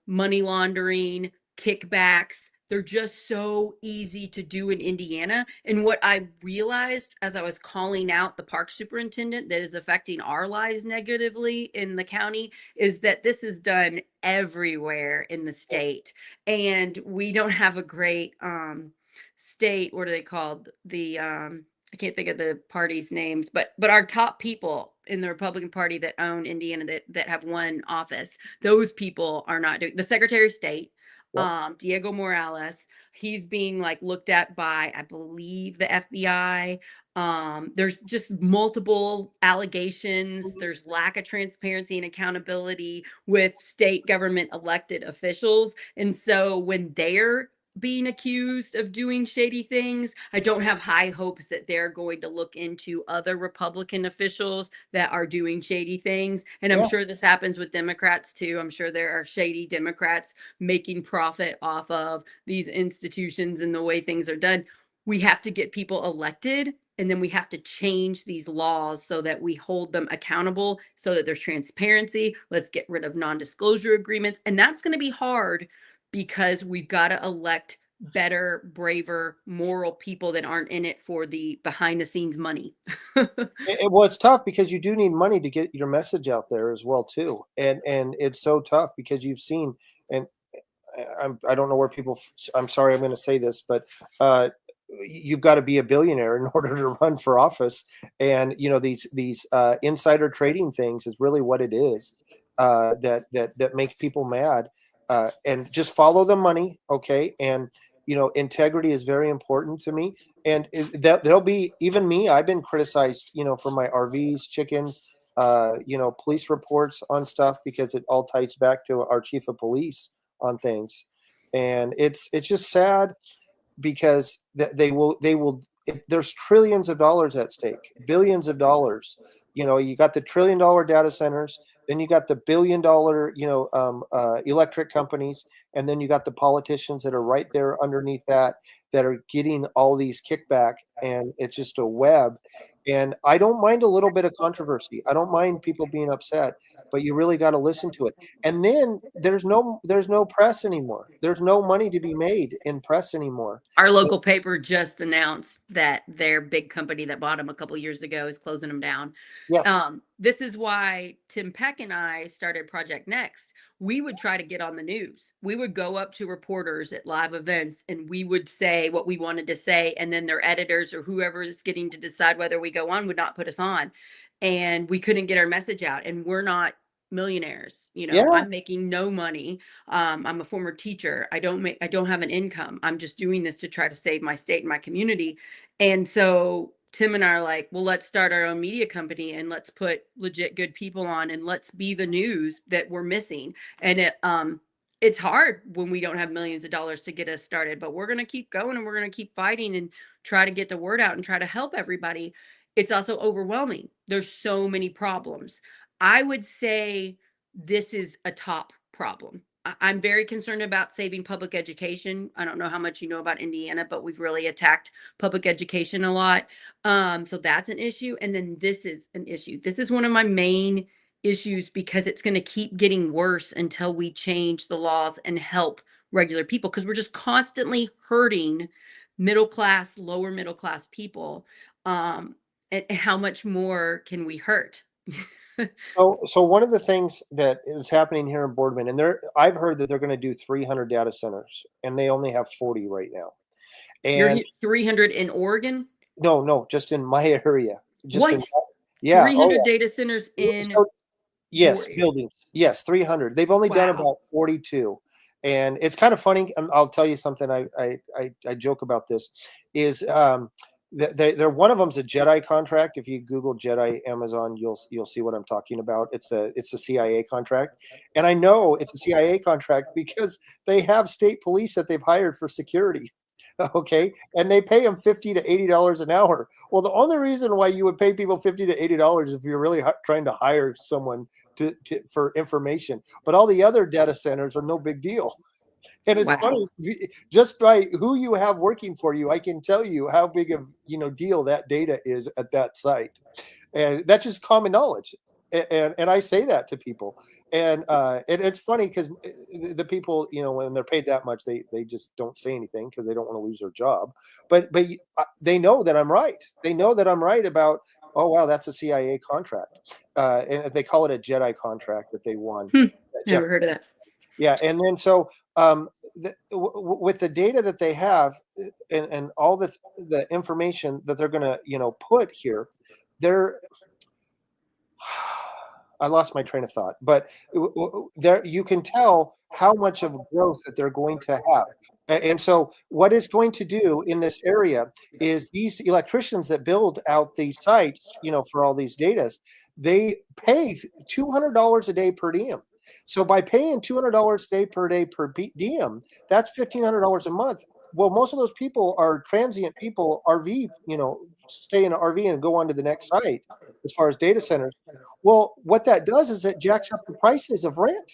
money laundering, kickbacks. They're just so easy to do in Indiana. And what I realized as I was calling out the park superintendent that is affecting our lives negatively in the county is that this is done everywhere in the state. And we don't have a great state, what are they called? I can't think of the party's names, but our top people in the Republican Party that own Indiana, that have won office, those people are not doing. The Secretary of State Yep. Diego Morales. He's being like looked at by, I believe, the FBI. There's just multiple allegations. There's lack of transparency and accountability with state government elected officials. And so when they're being accused of doing shady things, I don't have high hopes that they're going to look into other Republican officials that are doing shady things. And I'm Yeah. sure this happens with Democrats too. I'm sure there are shady Democrats making profit off of these institutions and the way things are done. We have to get people elected, and then we have to change these laws so that we hold them accountable, so that there's transparency. Let's get rid of non-disclosure agreements. And that's going to be hard because we've got to elect better, braver, moral people that aren't in it for the behind the scenes money. Well, it's tough because you do need money to get your message out there as well too, and it's so tough because you've seen, and I don't know where people. I'm sorry, I'm going to say this, but you've got to be a billionaire in order to run for office, and these insider trading things is really what it is, that makes people mad, and just follow the money, okay? And integrity is very important to me, and that there'll be even me. I've been criticized, for my RVs, chickens, police reports on stuff because it all ties back to our chief of police on things, and it's just sad because they will there's trillions of dollars at stake, billions of dollars. You got the $1 trillion data centers, then you got the $1 billion electric companies, and then you got the politicians that are right there underneath that are getting all these kickback, and it's just a web. And I don't mind a little bit of controversy. I don't mind people being upset, but you really got to listen to it. And then there's no press anymore. There's no money to be made in press anymore. Our local paper just announced that their big company that bought them a couple years ago is closing them down. Yes. This is why Tim Peck and I started Project Next. We would try to get on the news. We would go up to reporters at live events and we would say what we wanted to say. And then their editors or whoever is getting to decide whether we go on would not put us on. And we couldn't get our message out. And we're not millionaires. Yeah. I'm making no money. I'm a former teacher. I don't have an income. I'm just doing this to try to save my state and my community. And so Tim and I are like, well, let's start our own media company and let's put legit good people on and let's be the news that we're missing. And it's hard when we don't have millions of dollars to get us started, but we're going to keep going and we're going to keep fighting and try to get the word out and try to help everybody. It's also overwhelming. There's so many problems. I would say this is a top problem. I'm very concerned about saving public education. I don't know how much you know about Indiana, but we've really attacked public education a lot. So that's an issue. And then this is an issue. This is one of my main issues because it's going to keep getting worse until we change the laws and help regular people because we're just constantly hurting middle class, lower middle class people. And how much more can we hurt? So one of the things that is happening here in Boardman, and I've heard that they're going to do 300 data centers, and they only have 40 right now. You're And 300 in Oregon? no, just in my area, just in What? yeah, oh 300 data centers yeah. in So yes, your buildings, yes, 300. They've only done wow. about 42, and it's kind of funny. I'll tell you something. I joke about this. Is they're one of them's a JEDI contract. If you Google JEDI Amazon, you'll see what I'm talking about. It's a CIA contract, and I know it's a CIA contract because they have state police that they've hired for security. Okay, and they pay them $50 to $80 an hour. Well, the only reason why you would pay people $50 to $80 if you're really trying to hire someone for information, but all the other data centers are no big deal. And it's Wow. funny, just by who you have working for you, I can tell you how big of deal that data is at that site, and that's just common knowledge. And I say that to people, and it's funny because the people, when they're paid that much, they just don't say anything because they don't want to lose their job. But they know that I'm right. They know that I'm right about. Oh wow, that's a CIA contract, and they call it a JEDI contract that they won. Jeff Never heard of that. yeah, and then so with the data that they have, and all the information that they're going to put here, they're I lost my train of thought, but there you can tell how much of growth that they're going to have. And so what it's going to do in this area is these electricians that build out these sites, for all these datas, they pay $200 a day per diem. So by paying $200 a day per diem, that's $1,500 a month. Well, most of those people are transient people, RV, stay in an RV and go on to the next site as far as data centers. Well, what that does is it jacks up the prices of rent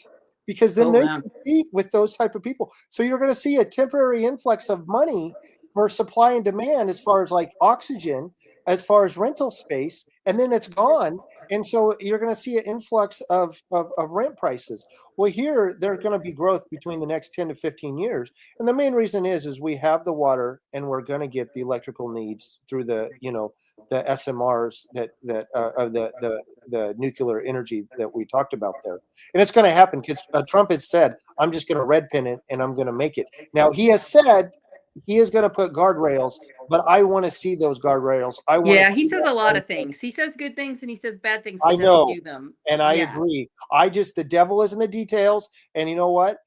because then Oh, they wow. compete with those type of people. So you're going to see a temporary influx of money for supply and demand as far as like oxygen, as far as rental space, and then it's gone. And so you're going to see an influx of rent prices. Well, here there's going to be growth between the next 10 to 15 years. And the main reason is we have the water and we're going to get the electrical needs through the SMRs that of the nuclear energy that we talked about there. And it's going to happen because Trump has said, I'm just going to red pin it and I'm going to make it. Now, he has said he is going to put guardrails, but I want to see those guardrails. I want to Yeah, see he says a lot that. of things. He says good things and he says bad things, I but doesn't know, do them. and I Yeah. agree. The devil is in the details. And you know what?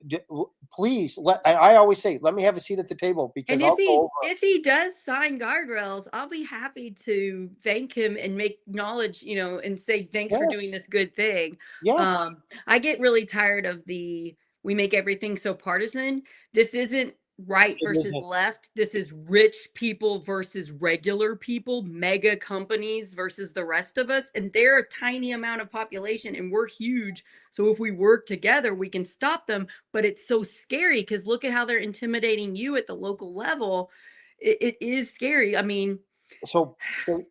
Please, I always say, let me have a seat at the table because And I'll go over. if he does sign guardrails, I'll be happy to thank him and make knowledge, and say thanks for doing Yes, this good thing. yes, I get really tired of we make everything so partisan. This isn't right it versus isn't. left. This is rich people versus regular people, mega companies versus the rest of us. And they're a tiny amount of population and we're huge. So if we work together, we can stop them. But it's so scary because look at how they're intimidating you at the local level. It is scary. I mean, So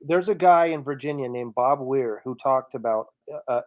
there's a guy in Virginia named Bob Weir who talked about.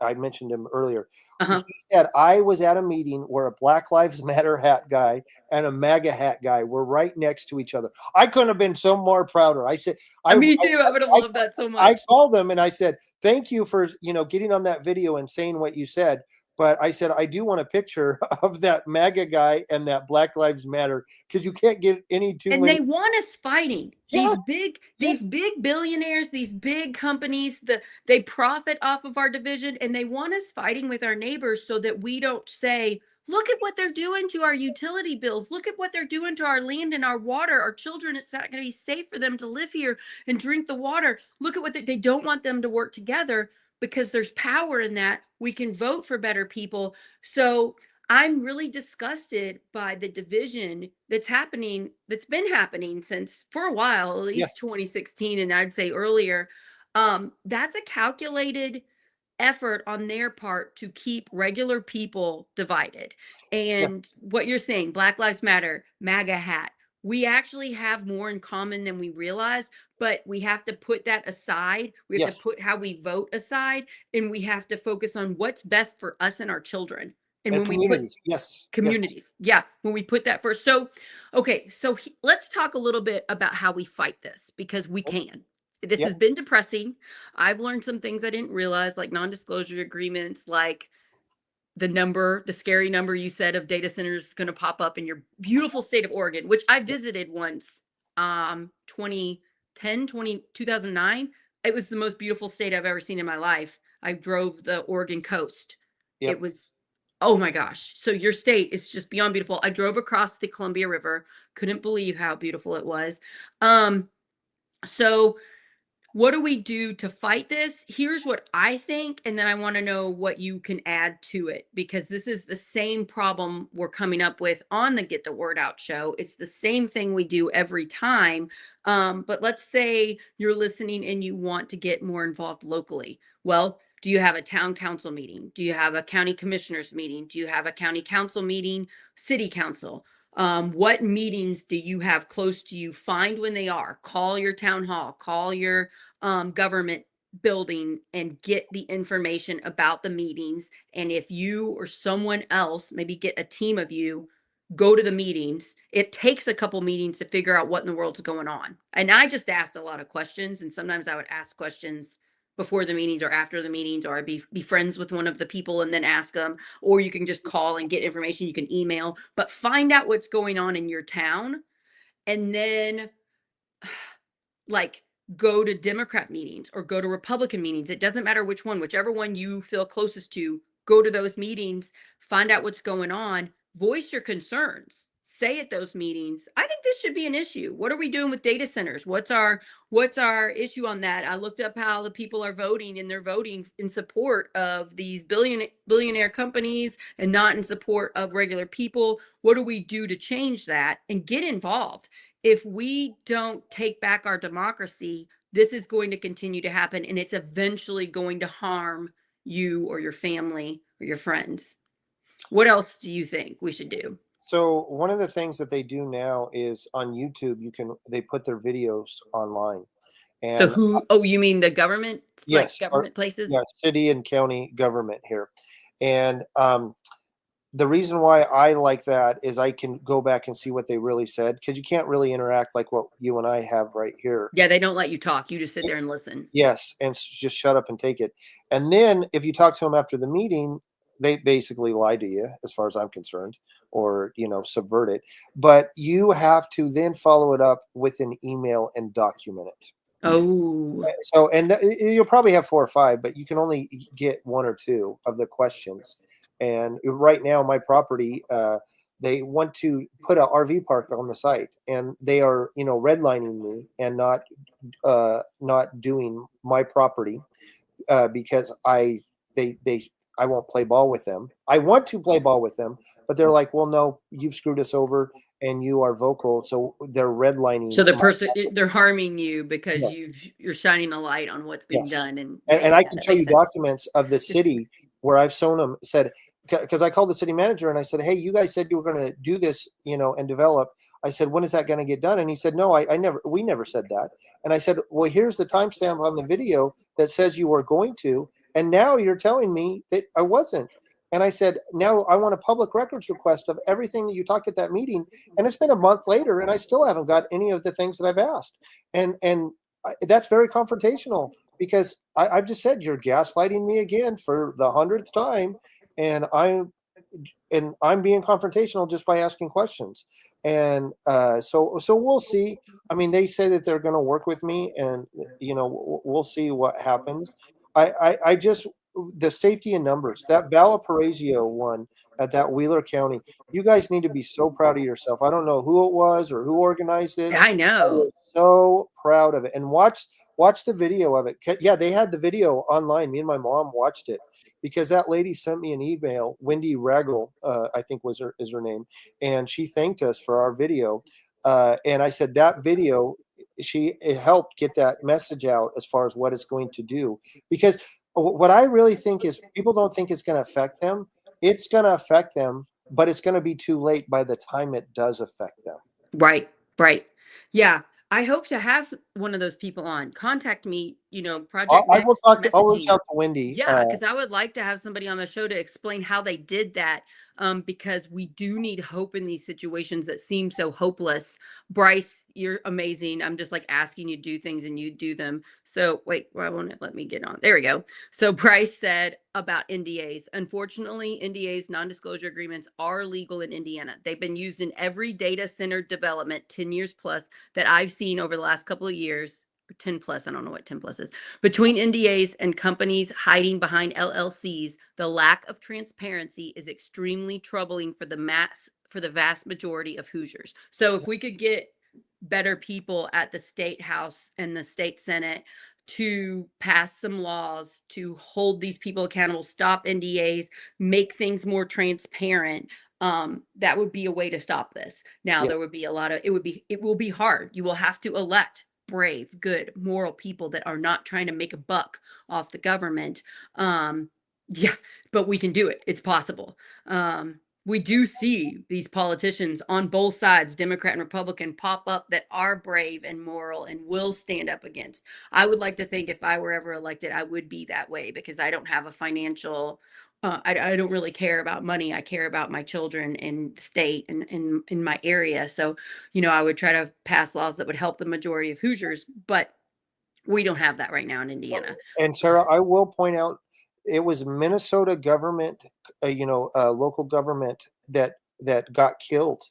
I mentioned him earlier. He uh-huh. said I was at a meeting where a Black Lives Matter hat guy and a MAGA hat guy were right next to each other. I couldn't have been so more prouder. I said, Me too. I would have I, loved that so I much. called them and I said, thank you for getting on that video and saying what you said. But I said, I do want a picture of that MAGA guy and that Black Lives Matter because you can't get any too And many. they want us fighting. Yes, These yes. big billionaires, these big companies, they profit off of our division and they want us fighting with our neighbors so that we don't say, look at what they're doing to our utility bills. Look at what they're doing to our land and our water. Our children, it's not going to be safe for them to live here and drink the water. Look at what they don't want them to work together because there's power in that. We can vote for better people. So I'm really disgusted by the division that's been happening since for a while, at least Yes. 2016, and I'd say earlier. That's a calculated effort on their part to keep regular people divided. And Yes. what you're saying, Black Lives Matter, MAGA hat, we actually have more in common than we realize, but we have to put that aside. We have to Yes. put how we vote aside, and we have to focus on what's best for us and our children. And And when we put communities. Yes. Yes. communities, yeah, when we put that first. So, okay, so let's talk a little bit about how we fight this because we Yep. can. This Yep. has been depressing. I've learned some things I didn't realize, like non-disclosure agreements, like the scary number you said of data centers going to pop up in your beautiful state of Oregon, which I visited once, 2010, 2009. It was the most beautiful state I've ever seen in my life. I drove the Oregon coast. It Yep. was, oh my gosh. So your state is just beyond beautiful. I drove across the Columbia River, couldn't believe how beautiful it was. So what do we do to fight this? Here's what I think, and then I want to know what you can add to it because this is the same problem we're coming up with on the Get the Word Out show. It's the same thing we do every time. But let's say you're listening and you want to get more involved locally. Well, do you have a town council meeting? Do you have a county commissioners meeting? Do you have a county council meeting? City council? What meetings do you have close to you? Find when they are. Call your town hall, call your government building and get the information about the meetings. And if you or someone else, maybe get a team of you, go to the meetings. It takes a couple meetings to figure out what in the world's going on. And I just asked a lot of questions, and sometimes I would ask questions before the meetings or after the meetings, or I'd be friends with one of the people and then ask them, or you can just call and get information. You can email, but find out what's going on in your town and then like go to Democrat meetings or go to Republican meetings. It doesn't matter which one, whichever one you feel closest to, go to those meetings, find out what's going on, voice your concerns, say at those meetings, I think this should be an issue. What are we doing with data centers? What's our issue on that? I looked up how the people are voting, and they're voting in support of these billionaire companies and not in support of regular people. What do we do to change that and get involved? If we don't take back our democracy, this is going to continue to happen, and it's eventually going to harm you or your family or your friends. What else do you think we should do? So one of the things that they do now is on YouTube, they put their videos online. So And oh, you mean the government, like yes, government places? yeah, city and county government here. And the reason why I like that is I can go back and see what they really said, because you can't really interact like what you and I have right here. Yeah, they don't let you talk. You just sit there and listen. Yes, and just shut up and take it. And then if you talk to them after the meeting, they basically lie to you, as far as I'm concerned, or subvert it. But you have to then follow it up with an email and document it. Oh, So, and you'll probably have 4 or 5, but you can only get 1 or 2 of the questions. And right now, my property, they want to put a RV park on the site, and they are, redlining me and not doing my property, because I won't play ball with them. I want to play ball with them, but they're like, well, no, you've screwed us over, and you are vocal, so they're redlining. so the person, they're harming you because Yeah. you're shining a light on what's being Yes. done, and And I yeah, can that show you makes sense. documents of the city where I've shown them, said, because I called the city manager and I said, hey, you guys said you were going to do this, and develop. I said, when is that going to get done? And he said, no, we never said that. And I said, well, here's the timestamp on the video that says you were going to, and now you're telling me that I wasn't. And I said, now I want a public records request of everything that you talked at that meeting. And it's been a month later, and I still haven't got any of the things that I've asked. And that's very confrontational, because I've just said, you're gaslighting me again for the 100th time, and I'm being confrontational just by asking questions. And so we'll see. I mean, they say that they're going to work with me, and we'll see what happens. I just, the safety in numbers, that Valparaiso one at that Wheeler County, you guys need to be so proud of yourself. I don't know who it was or who organized it. I I know. was so proud of it. And watch the video of it. Yeah, they had the video online. Me and my mom watched it, because that lady sent me an email. Wendy Ragel, I think is her name, and she thanked us for our video. And I said, that video, it helped get that message out as far as what it's going to do. Because what I really think is, people don't think it's going to affect them. It's going to affect them, but it's going to be too late by the time it does affect them. Right, right. Yeah, I hope to have one of those people on. Contact me, Project I will Next talk. I'll reach messaging. out to Wendy. Yeah, because I would like to have somebody on the show to explain how they did that. Because we do need hope in these situations that seem so hopeless. Bryce, you're amazing. I'm just like asking you to do things and you do them. So wait, why won't it let me get on? There we go. So Bryce said about NDAs. Unfortunately, NDAs, non-disclosure agreements, are legal in Indiana. They've been used in every data center development 10 years plus that I've seen over the last couple of years. 10 plus, I don't know what 10 plus is. Between NDAs and companies hiding behind LLCs, the lack of transparency is extremely troubling for the vast majority of Hoosiers. So if we could get better people at the state house and the state senate to pass some laws to hold these people accountable, stop NDAs, make things more transparent, that would be a way to stop this. Now, Yeah. there would be it will be hard. You will have to elect brave, good, moral people that are not trying to make a buck off the government. Yeah, but we can do it. It's possible. We do see these politicians on both sides, Democrat and Republican, pop up that are brave and moral and will stand up against. I would like to think if I were ever elected, I would be that way, because I don't have a financial, I don't really care about money. I care about my children and the state and in my area. So, I would try to pass laws that would help the majority of Hoosiers, but we don't have that right now in Indiana. And Sarah, I will point out, it was Minnesota government, local government that got killed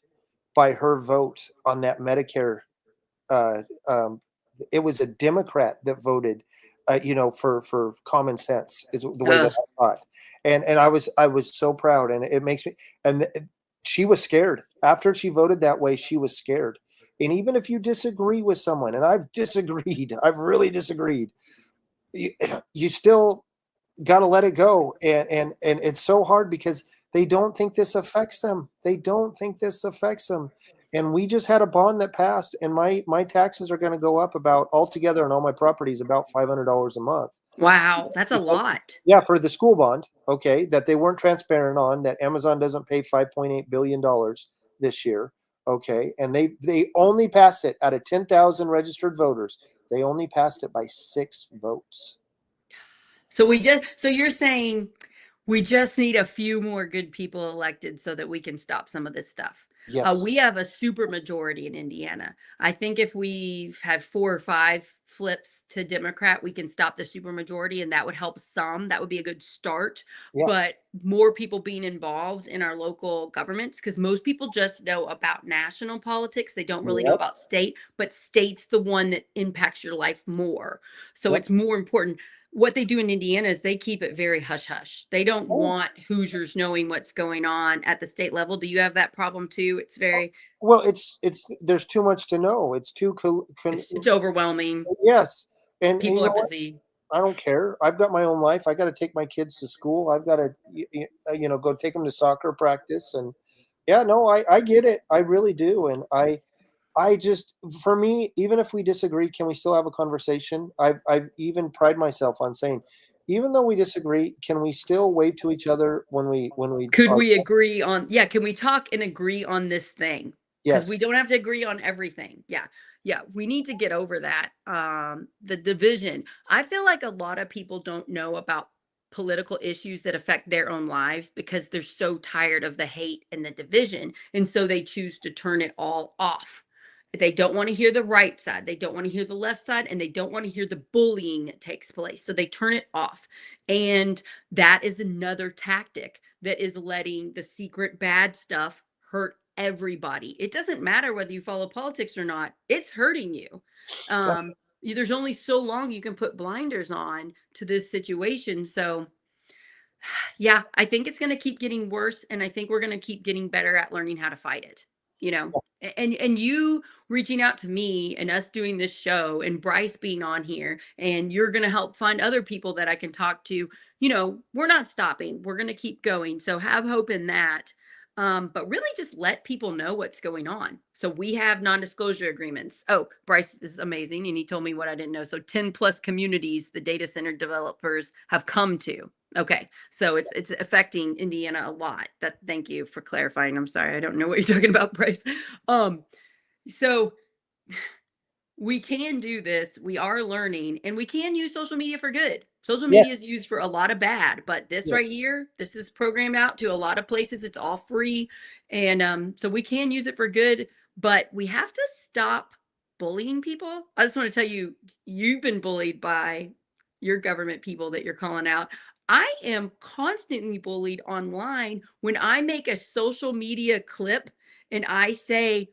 by her vote on that Medicare, uh, um, it was a Democrat that voted, for common sense is the way that Ugh. I thought. And I was so proud, and it makes me, and she was scared. After she voted that way, she was scared. And even if you disagree with someone, and I've disagreed, I've really disagreed, you, you still got to let it go. And it's so hard because they don't think this affects them. They don't think this affects them. And we just had a bond that passed, and my taxes are going to go up about altogether on all my properties about $500 a month. Wow, that's a Because, lot. yeah, for the school bond, okay, that they weren't transparent on, that Amazon doesn't pay $5.8 billion this year, okay, and they only passed it out of 10,000 registered voters. They only passed it by 6 votes. So you're saying we just need a few more good people elected so that we can stop some of this stuff. We Yes. have a super majority in Indiana. I think if we have 4 or 5 flips to Democrat, we can stop the super majority, and that would help some. That would be a good start. Yeah. But more people being involved in our local governments, because most people just know about national politics. They don't really know Yep. about state, but state's the one that impacts your life more. So Yep. it's more important. What they do in Indiana is they keep it very hush hush. They don't Oh, want Hoosiers knowing what's going on at the state level. Do you have that problem too? It's very well, it's there's too much to know. It's too it's overwhelming. yes. And People you are know what? busy. I don't care. I've got my own life. I got to take my kids to school. I've got to, go take them to soccer practice. And yeah, no, I get it. I really do. And I just, for me, even if we disagree, can we still have a conversation? I've even pride myself on saying, even though we disagree, can we still wave to each other when we Could are? we agree on, yeah, can we talk and agree on this thing? Because Yes. we don't have to agree on everything. Yeah. Yeah. We need to get over that. The division. I feel like a lot of people don't know about political issues that affect their own lives because they're so tired of the hate and the division. And so they choose to turn it all off. They don't want to hear the right side. They don't want to hear the left side, and they don't want to hear the bullying that takes place. So they turn it off. And that is another tactic that is letting the secret bad stuff hurt everybody. It doesn't matter whether you follow politics or not, it's hurting you. Yep. There's only so long you can put blinders on to this situation. So, yeah, I think it's going to keep getting worse, and I think we're going to keep getting better at learning how to fight it. You know, and you reaching out to me and us doing this show and Bryce being on here, and you're going to help find other people that I can talk to. You know, we're not stopping. We're going to keep going. So have hope in that. But really just let people know what's going on. So we have non-disclosure agreements. Oh, Bryce is amazing. And he told me what I didn't know. So 10 plus communities the data center developers have come to. Okay. So it's affecting Indiana a lot. That thank you for clarifying. I'm sorry. I don't know what you're talking about, Bryce. So we can do this. We are learning, and we can use social media for good. Social media is Yes. used for a lot of bad, but this Yes. right here, this is programmed out to a lot of places. It's all free. And so we can use it for good, but we have to stop bullying people. I just want to tell you, you've been bullied by your government people that you're calling out. I am constantly bullied online when I make a social media clip and I say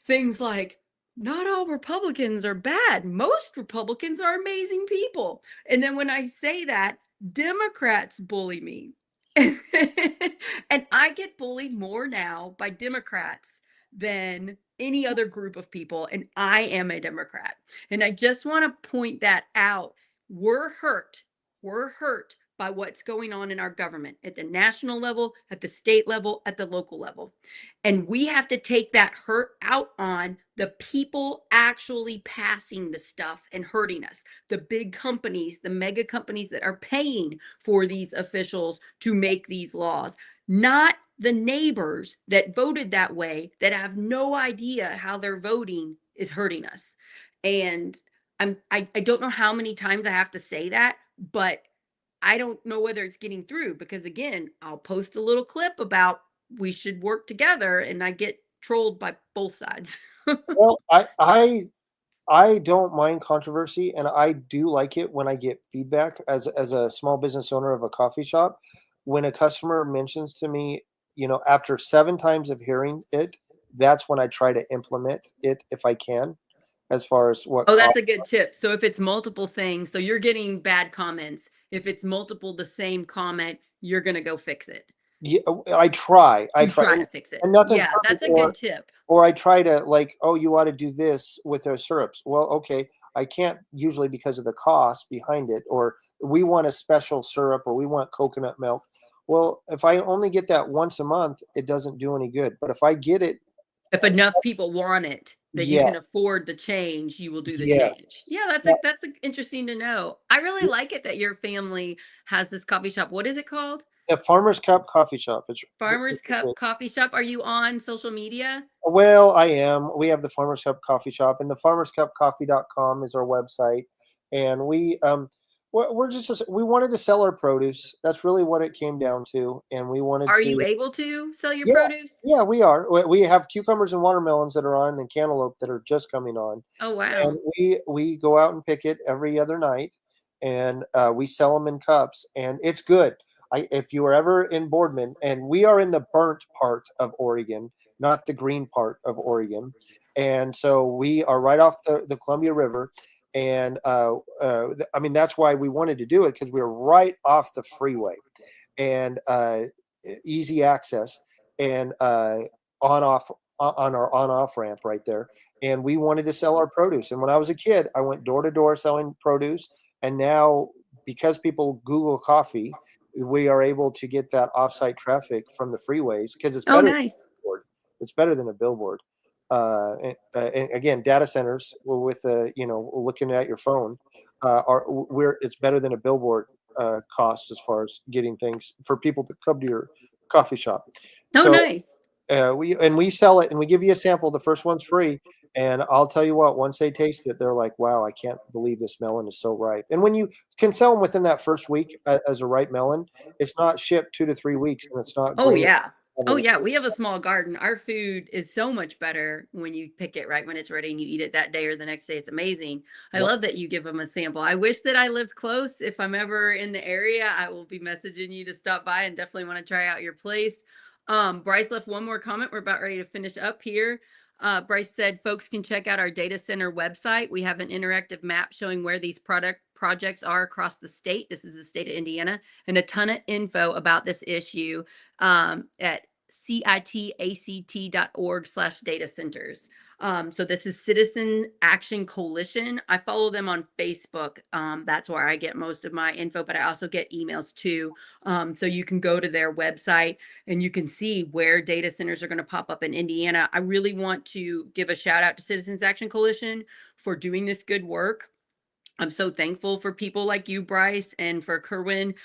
things like, not all Republicans are bad. Most Republicans are amazing people. And then when I say that, Democrats bully me. And I get bullied more now by Democrats than any other group of people. And I am a Democrat. And I just want to point that out. We're hurt. We're hurt by what's going on in our government at the national level, at the state level, at the local level. And we have to take that hurt out on the people actually passing the stuff and hurting us. The big companies, the mega companies that are paying for these officials to make these laws, not the neighbors that voted that way that have no idea how their voting is hurting us. And I don't know how many times I have to say that, but I don't know whether it's getting through because again, I'll post a little clip about we should work together and I get trolled by both sides. Well, I don't mind controversy, and I do like it when I get feedback as a small business owner of a coffee shop. When a customer mentions to me, after 7 times of hearing it, that's when I try to implement it if I can. as far as what Oh, that's cost. a good tip. So if it's multiple things, so you're getting bad comments. If it's multiple the same comment, you're gonna go fix it. Yeah, I try. I You try, try to fix it. and nothing's Yeah, perfect. that's a good tip. Or I try to like, oh, you ought to do this with their syrups. Well, okay, I can't usually because of the cost behind it. Or we want a special syrup, or we want coconut milk. Well, if I only get that once a month, it doesn't do any good. But if I get it, If enough people want it that you yeah, can afford the change, you will do the change. yes, Yeah, yeah, that's interesting to know. I really yeah, like it that your family has this coffee shop. What is it called? the Farmer's Cup coffee shop. Farmers It's Cup Coffee Shop. Are you on social media? well, I am. We have the Farmer's Cup coffee shop, and the farmerscupcoffee.com is our website. And we're just we wanted to sell our produce. That's really what it came down to. And we wanted Are you to, able to sell your yeah, produce? yeah, we are. We have cucumbers and watermelons that are on, and cantaloupe that are just coming on. Oh, And wow. we go out and pick it every other night, and we sell them in cups, and it's good. If you were ever in Boardman, and we are in the burnt part of Oregon, not the green part of Oregon, and so we are right off the Columbia River, and I mean that's why we wanted to do it because we were right off the freeway, and easy access, and on off on our on off ramp right there, and we wanted to sell our produce. And when I was a kid, I went door to door selling produce. And now, because people Google coffee, we are able to get that offsite traffic from the freeways because it's Oh, better than nice. a billboard. It's better than a billboard. And again, data centers with looking at your phone are where it's better than a billboard cost as far as getting things for people to come to your coffee shop. Oh, So nice. we sell it, and we give you a sample. The first one's free, and I'll tell you what. Once they taste it, they're like, "Wow, I can't believe this melon is so ripe." And when you can sell them within that first week as a ripe melon, it's not shipped 2 to 3 weeks, and it's not Oh, bringing. yeah. Oh, yeah. We have a small garden. Our food is so much better when you pick it right when it's ready and you eat it that day or the next day. It's amazing. I Yep. love that you give them a sample. I wish that I lived close. If I'm ever in the area, I will be messaging you to stop by and definitely want to try out your place. Bryce left one more comment. We're about ready to finish up here. Bryce said folks can check out our data center website. We have an interactive map showing where these product projects are across the state. This is the state of Indiana, and a ton of info about this issue at citact.org/data centers. So this is Citizen Action Coalition. I follow them on Facebook. That's where I get most of my info, but I also get emails too. So you can go to their website and you can see where data centers are going to pop up in Indiana. I really want to give a shout out to Citizens Action Coalition for doing this good work. I'm so thankful for people like you, Bryce, and for Kerwin,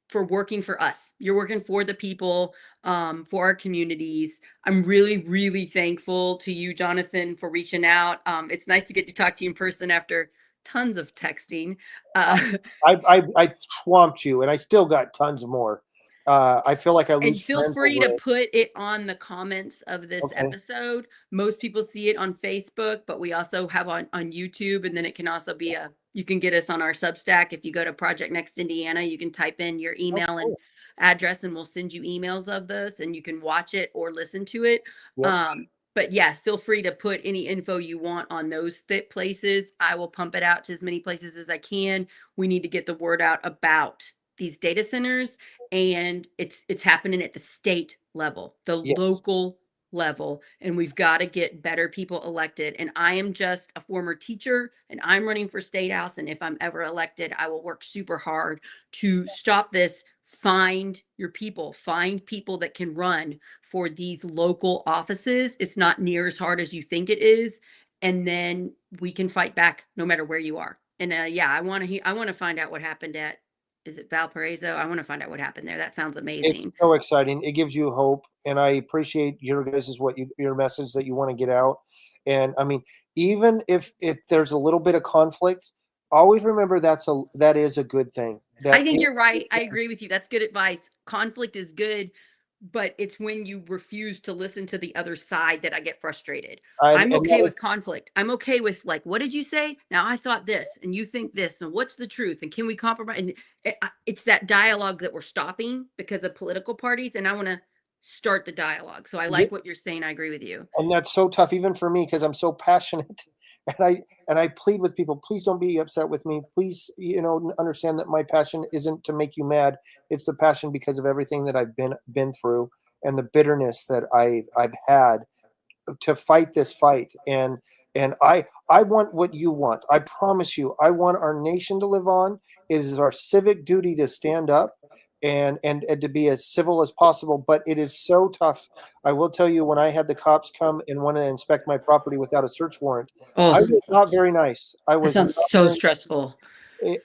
for working for us. You're working for the people, for our communities. I'm really, really thankful to you, Jonathan, for reaching out. It's nice to get to talk to you in person after tons of texting. Uh, I swamped you, and I still got tons more. I feel like I And lose feel friends free to over it. put it on the comments of this Okay. episode. Most people see it on Facebook, but we also have on YouTube. And then it can also be you can get us on our Substack. If you go to Project Next Indiana, you can type in your Oh, email and cool. address, and we'll send you emails of this and you can watch it or listen to it. Yep. But yes, feel free to put any info you want on those places. I will pump it out to as many places as I can. We need to get the word out about these data centers, and it's happening at the state level, the Yes. local level, and we've got to get better people elected. And I am just a former teacher, and I'm running for state house, and if I'm ever elected, I will work super hard to stop this. Find your people, find people that can run for these local offices. It's not near as hard as you think it is, and then we can fight back no matter where you are. And yeah, I want to find out what happened at, is it Valparaiso? I want to find out what happened there. That sounds It's amazing. so exciting. It gives you hope, and I appreciate your guys' your message that you want to get out. And I mean, even if there's a little bit of conflict, always remember that is a good thing. I That think is you're a good right. I thing. agree with you. That's good advice. Conflict is good, but it's when you refuse to listen to the other side that I get frustrated. I'm And okay that with is conflict. I'm okay with, like, what did you say? Now I thought this and you think this, and what's the truth? And can we compromise? And it's that dialogue that we're stopping because of political parties. And I want to start the dialogue. So I yeah, like what you're saying. I agree with you. and that's so tough even for me because I'm so passionate And I plead with people, please don't be upset with me. Please, understand that my passion isn't to make you mad. It's the passion because of everything that I've been through and the bitterness that I've had to fight this fight. And I want what you want. I promise you, I want our nation to live on. It is our civic duty to stand up and to be as civil as possible. But it is so tough. I will tell you, when I had the cops come and want to inspect my property without a search warrant, I Oh, was not very nice. I that was not sounds so very stressful.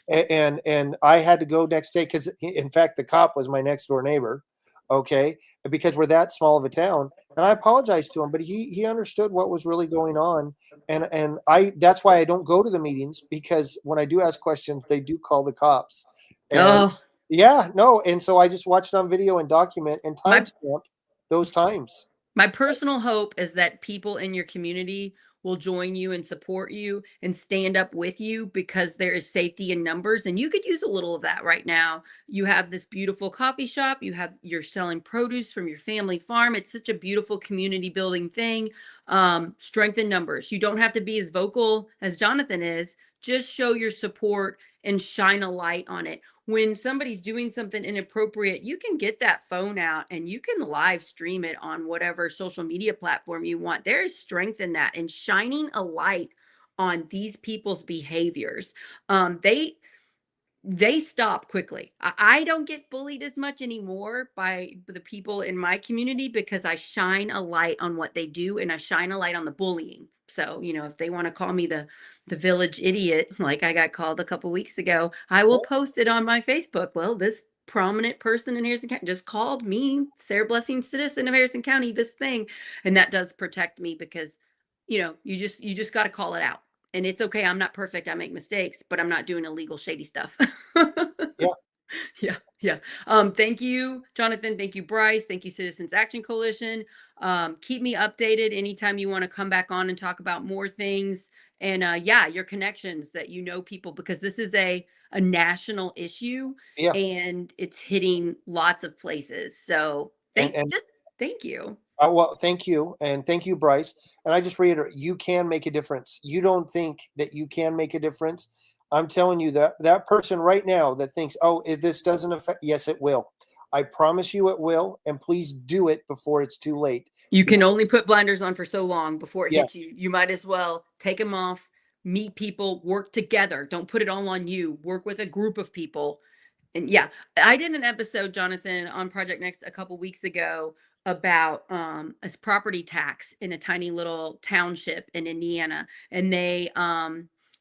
and I had to go next day because, in fact, the cop was my next door neighbor. Okay, because we're that small of a town, and I apologized to him, but he understood what was really going on, and I that's why I don't go to the meetings, because when I do ask questions, they do call the cops, and Oh, yeah, no, and so I just watch it on video and document and my timestamp those times. My personal hope is that people in your community will join you and support you and stand up with you, because there is safety in numbers, and you could use a little of that right now. You have this beautiful coffee shop, you're selling produce from your family farm. It's such a beautiful community building thing. Strength in numbers. You don't have to be as vocal as Jonathan is. Just show your support and shine a light on it. When somebody's doing something inappropriate, you can get that phone out and you can live stream it on whatever social media platform you want. There is strength in that, and shining a light on these people's behaviors. They stop quickly. I don't get bullied as much anymore by the people in my community, because I shine a light on what they do and I shine a light on the bullying. So, if they want to call me the village idiot, like I got called a couple weeks ago, I will post it on my Facebook. Well, this prominent person in Harrison County just called me, Sarah Blessing, citizen of Harrison County, this thing. And that does protect me, because you just got to call it out. And it's okay. I'm not perfect. I make mistakes, but I'm not doing illegal, shady stuff. Yeah. Yeah, yeah. Thank you, Jonathan. Thank you, Bryce. Thank you, Citizens Action Coalition. Keep me updated anytime you want to come back on and talk about more things. And yeah, your connections, that people, because this is a national issue Yeah. and it's hitting lots of places. So And thank you. well, thank you, and thank you, Bryce. And I just reiterate, you can make a difference. You don't think that you can make a difference? I'm telling you, that that person right now that thinks, "Oh, this doesn't affect," yes, it will. I promise you, it will. And please do it before it's too late. You can Because only put blinders on for so long before it yeah, hits you. You might as well take them off, meet people, work together. Don't put it all on you. Work with a group of people. And yeah, I did an episode, Jonathan, on Project Next a couple weeks ago about a property tax in a tiny little township in Indiana. And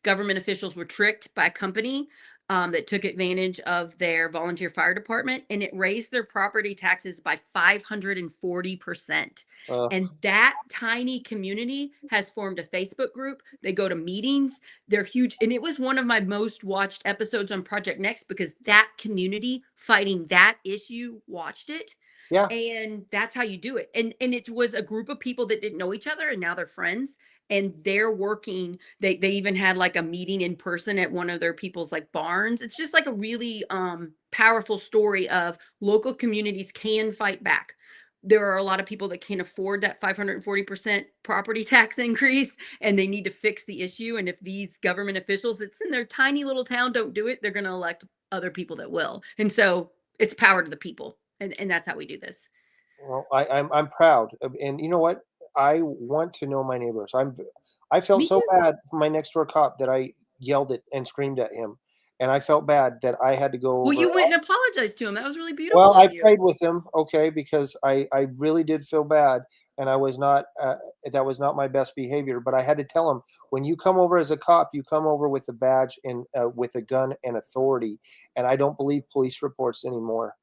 government officials were tricked by a company that took advantage of their volunteer fire department, and it raised their property taxes by 540%. uh, And that tiny community has formed a Facebook group. They go to meetings. They're huge. And it was one of my most watched episodes on Project Next, because that community fighting that issue watched it. yeah, And that's how you do it. And it was a group of people that didn't know each other, and now they're friends, and they're working. They even had like a meeting in person at one of their people's like barns. It's just like a really powerful story of local communities can fight back. There are a lot of people that can't afford that 540% property tax increase, and they need to fix the issue. And if these government officials that's in their tiny little town don't do it, they're going to elect other people that will. And so it's power to the people. And that's how we do this. well, I'm proud, and you know what? I want to know my neighbors. I felt Me so too. bad for my next door cop that I yelled at and screamed at him, and I felt bad that I had to go Well, over. you went and apologized to him. That was really beautiful Well, of I you. prayed with him, okay, because I really did feel bad, and I was not, that was not my best behavior, but I had to tell him, when you come over as a cop, you come over with a badge and, with a gun and authority, and I don't believe police reports anymore.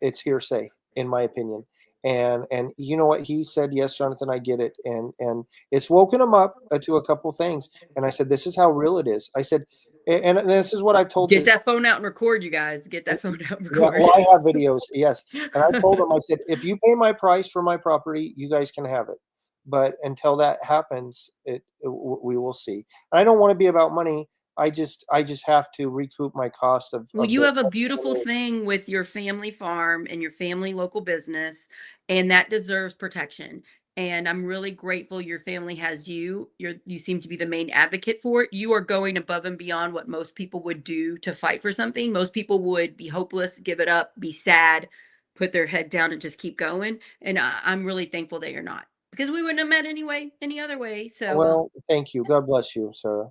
It's hearsay, in my opinion. And you know what? He said, "Yes, Jonathan, I get it." And it's woken him up, to a couple things, and I said, "This is how real it is." I said, and this is what I've told Get this. that phone out and record, you guys. Get that phone out and Yeah, record. well, I have videos, yes, and I told them, I said, "If you pay my price for my property, you guys can have it, but until that happens, we will see." And I don't wanna be about money, I just have to recoup my cost Well, of you the have a beautiful thing with your family farm and your family local business, and that deserves protection. And I'm really grateful your family has you. You seem to be the main advocate for it. You are going above and beyond what most people would do to fight for something. Most people would be hopeless, give it up, be sad, put their head down, and just keep going. And I'm really thankful that you're not, because we wouldn't have met anyway, any other way. So, Well, thank you. God bless you, Sarah.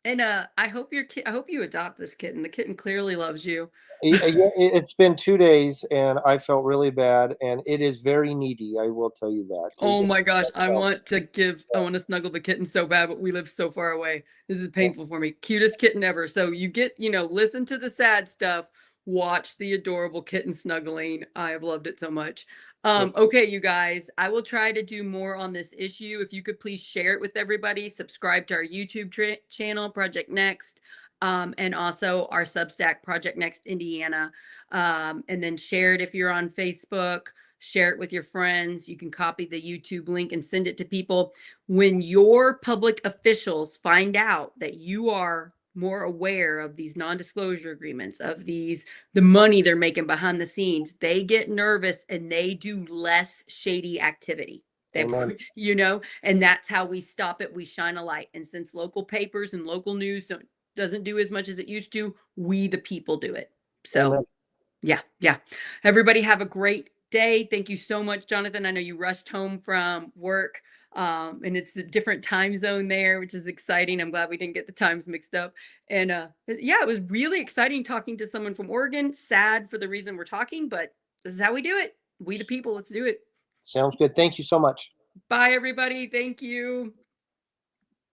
and I hope I hope you adopt this kitten. The kitten clearly loves you. Yeah, it's been 2 days, and I felt really bad, and it is very needy, I will tell you that. Oh my gosh, Well, I want to snuggle the kitten so bad, but we live so far away. This is painful for me. Cutest kitten ever. So you get, listen to the sad stuff, watch the adorable kitten snuggling. I have loved it so much. yeah, Okay, you guys, I will try to do more on this issue. If you could please share it with everybody, subscribe to our YouTube channel, Project Next, and also our Substack, Project Next Indiana. And then share it if you're on Facebook. Share it with your friends. You can copy the YouTube link and send it to people. When your public officials find out that you are more aware of these non-disclosure agreements, of the money they're making behind the scenes, they get nervous and they do less shady activity. They, amen, and that's how we stop it. We shine a light. And since local papers and local news doesn't do as much as it used to, we the people do it. So amen. yeah, yeah. Everybody have a great day. Thank you so much, Jonathan. I know you rushed home from work, and it's a different time zone there, which is exciting. I'm glad we didn't get the times mixed up. And yeah, it was really exciting talking to someone from Oregon. Sad for the reason we're talking, but this is how we do it. We the people, let's do it. Sounds good. Thank you so much. Bye, everybody. Thank you.